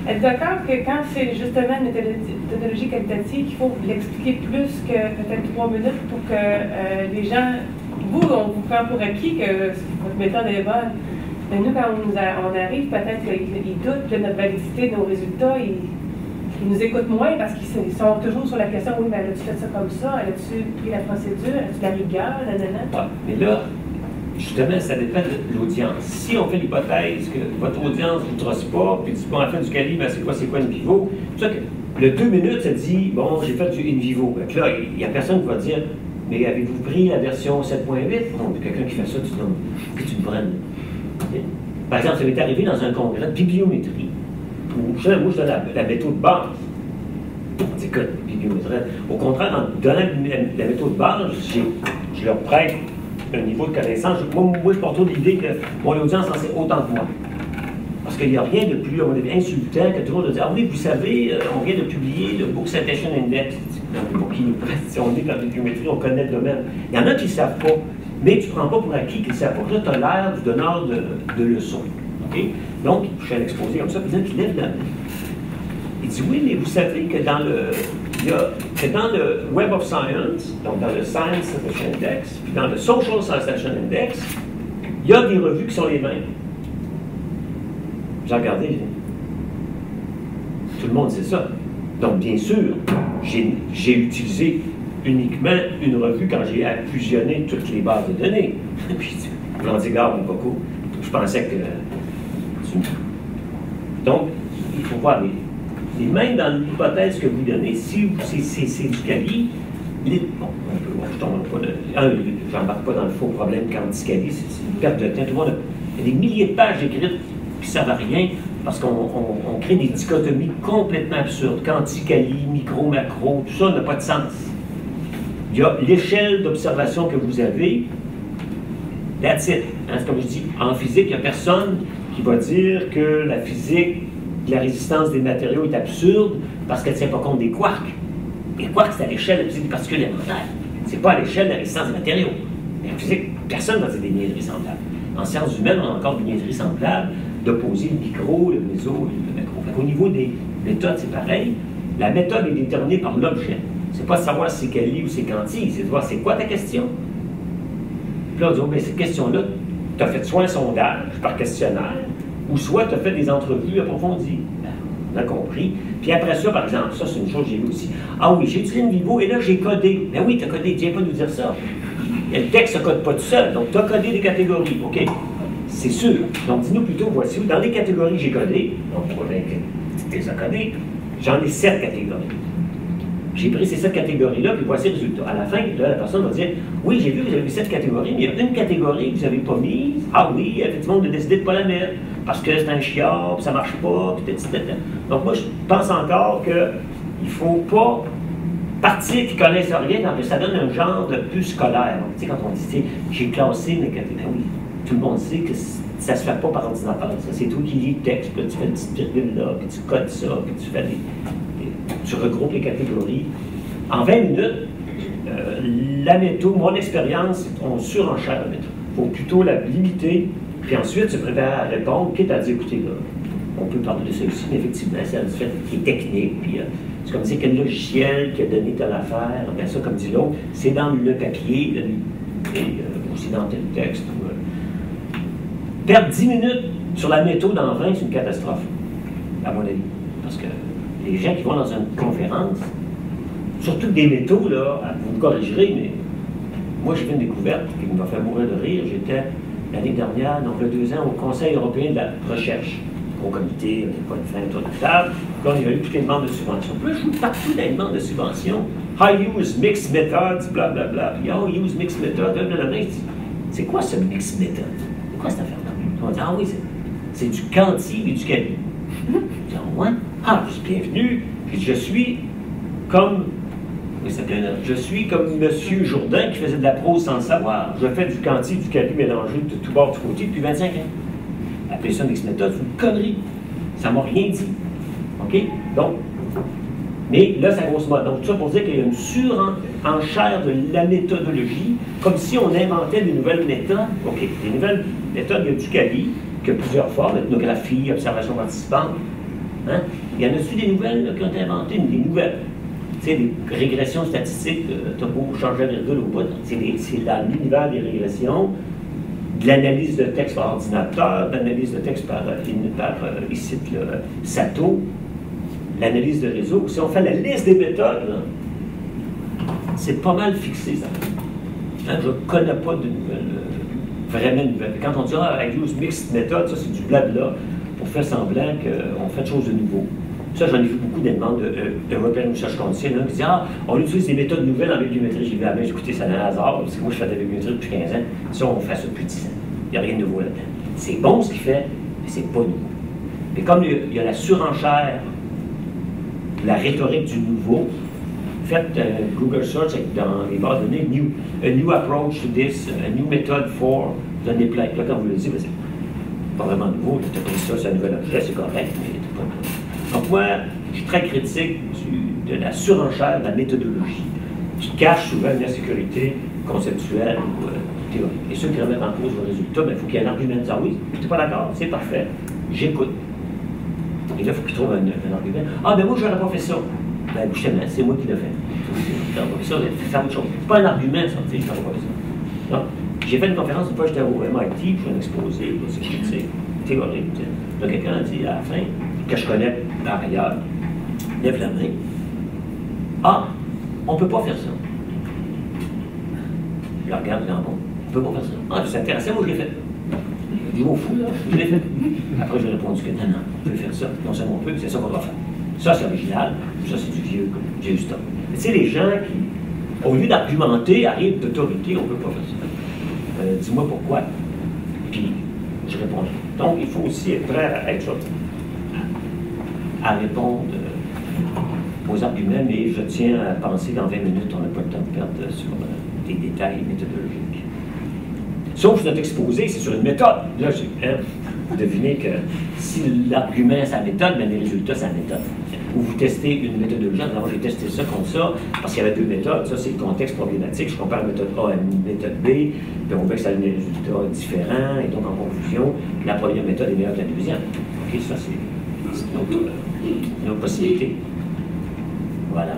E: Êtes-vous d'accord que quand c'est justement une méthodologie qualitative, il faut l'expliquer plus que peut-être 3 minutes pour que les gens, on vous prend pour acquis que votre méthode est bonne. Mais nous, quand on arrive, peut-être qu'ils doutent de notre validité de nos résultats, ils nous écoutent moins parce qu'ils sont toujours sur la question, oui, mais as-tu fait ça comme ça? As-tu pris la procédure? As-tu la rigueur?
A: Ouais, mais là, justement, ça dépend de l'audience. Si on fait l'hypothèse que votre audience ne vous trosse pas, puis dit, bon, à la fin du calibre, c'est quoi in vivo? C'est ça que le 2 minutes, ça dit, bon, j'ai fait du in vivo. Donc là, il n'y a personne qui va dire, mais avez-vous pris la version 7.8? Non, quelqu'un qui fait ça, tu donnes, que tu le prennes. Okay? Par exemple, ça m'est arrivé dans un congrès de bibliométrie, où moi, je donne la méthode de base. On dit que bibliométrie. Au contraire, en donnant la méthode de base, je leur prête un niveau de connaissance. Moi, je porte toujours l'idée que mon audience en sait autant que moi. Parce qu'il n'y a rien de plus, à mon avis, insultant que toujours de dire « Ah oui, vous savez, on vient de publier le Book Citation Index. » Si on est dans la bibliométrie, on connaît le domaine. Il y en a qui ne savent pas, mais tu ne prends pas pour acquis qu'ils ne savent pas. Là, tu as l'air du donneur de leçons. Okay? Donc, je fais un exposé comme ça, puis il lève la main. Il dit « Oui, mais vous savez que dans le Web of Science, donc dans le Science Citation Index, puis dans le Social Citation Index, il y a des revues qui sont les mêmes. » J'ai regardé, tout le monde sait ça. Donc, bien sûr, j'ai utilisé uniquement une revue quand j'ai fusionné toutes les bases de données. Puis, j'en dis, garde, mon coco, je pensais que... Donc, il faut voir, et même dans l'hypothèse que vous donnez, si c'est du Cali, bon, je tombe pas j'embarque pas dans le faux problème quand du Cali, c'est une perte de temps. Tout le monde il y a des milliers de pages écrites qui ne servent à rien parce qu'on crée des dichotomies complètement absurdes. Quanti-Cali, micro, macro, tout ça n'a pas de sens. Il y a l'échelle d'observation que vous avez, that's it. Hein, c'est comme je dis, en physique, il n'y a personne qui va dire que la physique de la résistance des matériaux est absurde parce qu'elle ne tient pas compte des quarks. Les quarks, c'est à l'échelle de la physique des particules élémentaires. Ce n'est pas à l'échelle de la résistance des matériaux. Mais en physique, personne ne va dire des niaiseries semblables. En sciences humaines, on a encore des niaiseries semblables d'opposer le micro, le méso et le macro. Au niveau des méthodes, c'est pareil. La méthode est déterminée par l'objet. C'est pas de savoir si c'est Cali ou c'est quanti, c'est de voir c'est quoi ta question. Puis là, on dit, oh, mais cette question-là, tu as fait soit un sondage par questionnaire, ou soit tu as fait des entrevues approfondies. On a compris. Puis après ça, par exemple, ça c'est une chose que j'ai vu aussi. Ah oui, j'ai utilisé une Vivo et là j'ai codé. Ben oui, tu as codé, tu viens pas nous dire ça. Et le texte ne code pas tout seul, donc tu as codé des catégories. OK. C'est sûr. Donc dis-nous plutôt, voici où, dans les catégories que j'ai codées, donc tu les as codées, j'en ai 7 catégories. J'ai pris ces 7 catégories-là, puis voici le résultat. À la fin, là, la personne va dire « Oui, j'ai vu que vous avez mis 7 catégories, mais il y a une catégorie que vous n'avez pas mise. Ah oui, effectivement, on a décidé de ne pas la mettre, parce que c'est un chiard, puis ça ne marche pas, puis etc. » Donc moi, je pense encore qu'il ne faut pas partir qui ne connaissent rien, parce que ça donne un genre de plus scolaire. Tu sais, quand on dit « J'ai classé mes catégories. » Ben oui, tout le monde sait que ça ne se fait pas par ordinateur. C'est toi qui lis le texte, puis tu fais une petite virgule là, puis tu codes ça, puis tu fais tu regroupes les catégories. En 20 minutes, la méthode, mon expérience, on surenchère la méthode. Il faut plutôt la limiter, puis ensuite se préparer à répondre, quitte à dire, écoutez, là, on peut parler de ça aussi, mais effectivement, ça fait des techniques, puis c'est comme dire quel logiciel qui a donné telle affaire, bien ça, comme dit l'autre, c'est dans le papier, et aussi dans tel texte. Perdre 10 minutes sur la méthode en 20, c'est une catastrophe, à mon avis, parce que les gens qui vont dans une conférence, surtout des métaux, là, vous me corrigerez, mais moi j'ai fait une découverte qui m'a fait mourir de rire. J'étais l'année dernière, donc il y a 2 ans, au Conseil européen de la recherche, au comité, pas de fin autour de table. Là, on a eu toutes les demandes de subvention. Puis là, je joue partout dans les demandes de subvention. I use mixed methods, blablabla. Puis, oh, use mixed methods, blablabla. C'est quoi ce mixed method? C'est quoi cette affaire-là? On va dire, ah oui, c'est du quanti et du Cali. Je dis, ouais. Ah, bienvenue, je suis comme, je suis comme M. Jourdain qui faisait de la prose sans le savoir. Je fais du quanti, du Cali mélangé de tout bord, de tout côté depuis 25 ans. Appelez ça une méthode, c'est une connerie. Ça ne m'a rien dit. OK? Donc, mais là, ça grosse mode. Donc, tout ça pour dire qu'il y a une surenchère de la méthodologie, comme si on inventait des nouvelles méthodes. OK, des nouvelles méthodes, il y a du Cali, qui a plusieurs formes, ethnographie, observation participante. Hein? Il y en a-tu des nouvelles là, qui ont été inventées? Des nouvelles. Tu sais, des régressions statistiques, tu as beau changer la virgule au bout. C'est dans l'univers des régressions, de l'analyse de texte par ordinateur, de l'analyse de texte par ici, Sato, l'analyse de réseau. Si on fait la liste des méthodes, c'est pas mal fixé, ça. Hein? Je ne connais pas de nouvelles, vraiment nouvelles. Quand on dit « Ah, I use mixed method », ça c'est du blabla pour faire semblant qu'on fait des choses de nouveau. Ça, j'en ai vu beaucoup des demandes d'European Research Council qui disent « Ah, on utilise des méthodes nouvelles en bibliométrie. » J'ai dit « Ah, bien, écoutez, c'est un hasard, parce que moi, je fais de la bibliométrie depuis 15 ans. Ça, on fait ça depuis 10 ans. Il n'y a rien de nouveau là-dedans. C'est bon ce qu'il fait, mais c'est pas nouveau. Et comme il y a la surenchère, la rhétorique du nouveau, faites Google Search dans les bases de données, a new approach to this, a new method for, vous en avez plein. Là, quand vous le dites, c'est pas vraiment nouveau, tu as pris ça, c'est un nouvel objet, c'est correct, mais c'est pas nouveau. Donc moi, je suis très critique de la surenchère de la méthodologie, qui cache souvent une insécurité conceptuelle ou théorique. Et ceux qui remettent en cause vos résultats, il faut qu'il y ait un argument de dire oui, tu n'es pas d'accord, c'est parfait, j'écoute. Et là, il faut qu'ils trouvent un argument. Ah, ben moi, je n'aurais pas fait ça. Ben, justement, c'est moi qui l'ai fait. Ça, c'est autre chose. C'est pas un argument, ça, tu sais, je n'aurais pas fait ça. Donc, j'ai fait une conférence une fois, j'étais au MIT, puis un exposé, c'est critique, théorique. Donc, quelqu'un a dit à la fin, que je connais par ailleurs, lève la main. Ah, on ne peut pas faire ça. Je regarde, je dis, bon, on ne peut pas faire ça. Ah, c'est intéressant, moi, je l'ai fait. Je dis, au fou, là, je l'ai fait. Après, j'ai répondu que non, on peut faire ça. Non seulement on peut, c'est ça qu'on doit faire. Ça, c'est original, ça, c'est du vieux stock. Mais tu sais, les gens qui, au lieu d'argumenter, arrivent d'autorité, on ne peut pas faire ça. Dis-moi pourquoi. Puis, je réponds. Donc, il faut aussi être prêt à être à répondre aux arguments, mais je tiens à penser dans 20 minutes, on n'a pas le temps de perdre sur des détails méthodologiques. Sauf notre exposé, c'est sur une méthode. Là, vous devinez que si l'argument c'est la méthode, bien les résultats c'est la méthode. Ou vous testez une méthodologie, alors j'ai testé ça contre ça, parce qu'il y avait deux méthodes, ça c'est le contexte problématique, je compare la méthode A à une méthode B, puis on voit que ça a des résultats différents, et donc en conclusion, la première méthode est meilleure que la deuxième. OK, ça c'est une autre possibilité. Voilà.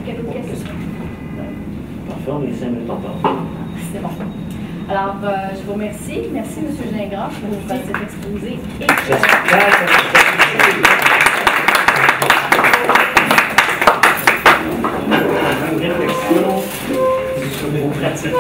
F: Quelle autre question?
A: Parfait, on est 5 minutes en temps.
F: C'est bon. Alors, je vous remercie. Merci, M. Gingras, pour cet exposé.
A: Une réflexion sur vos pratiques.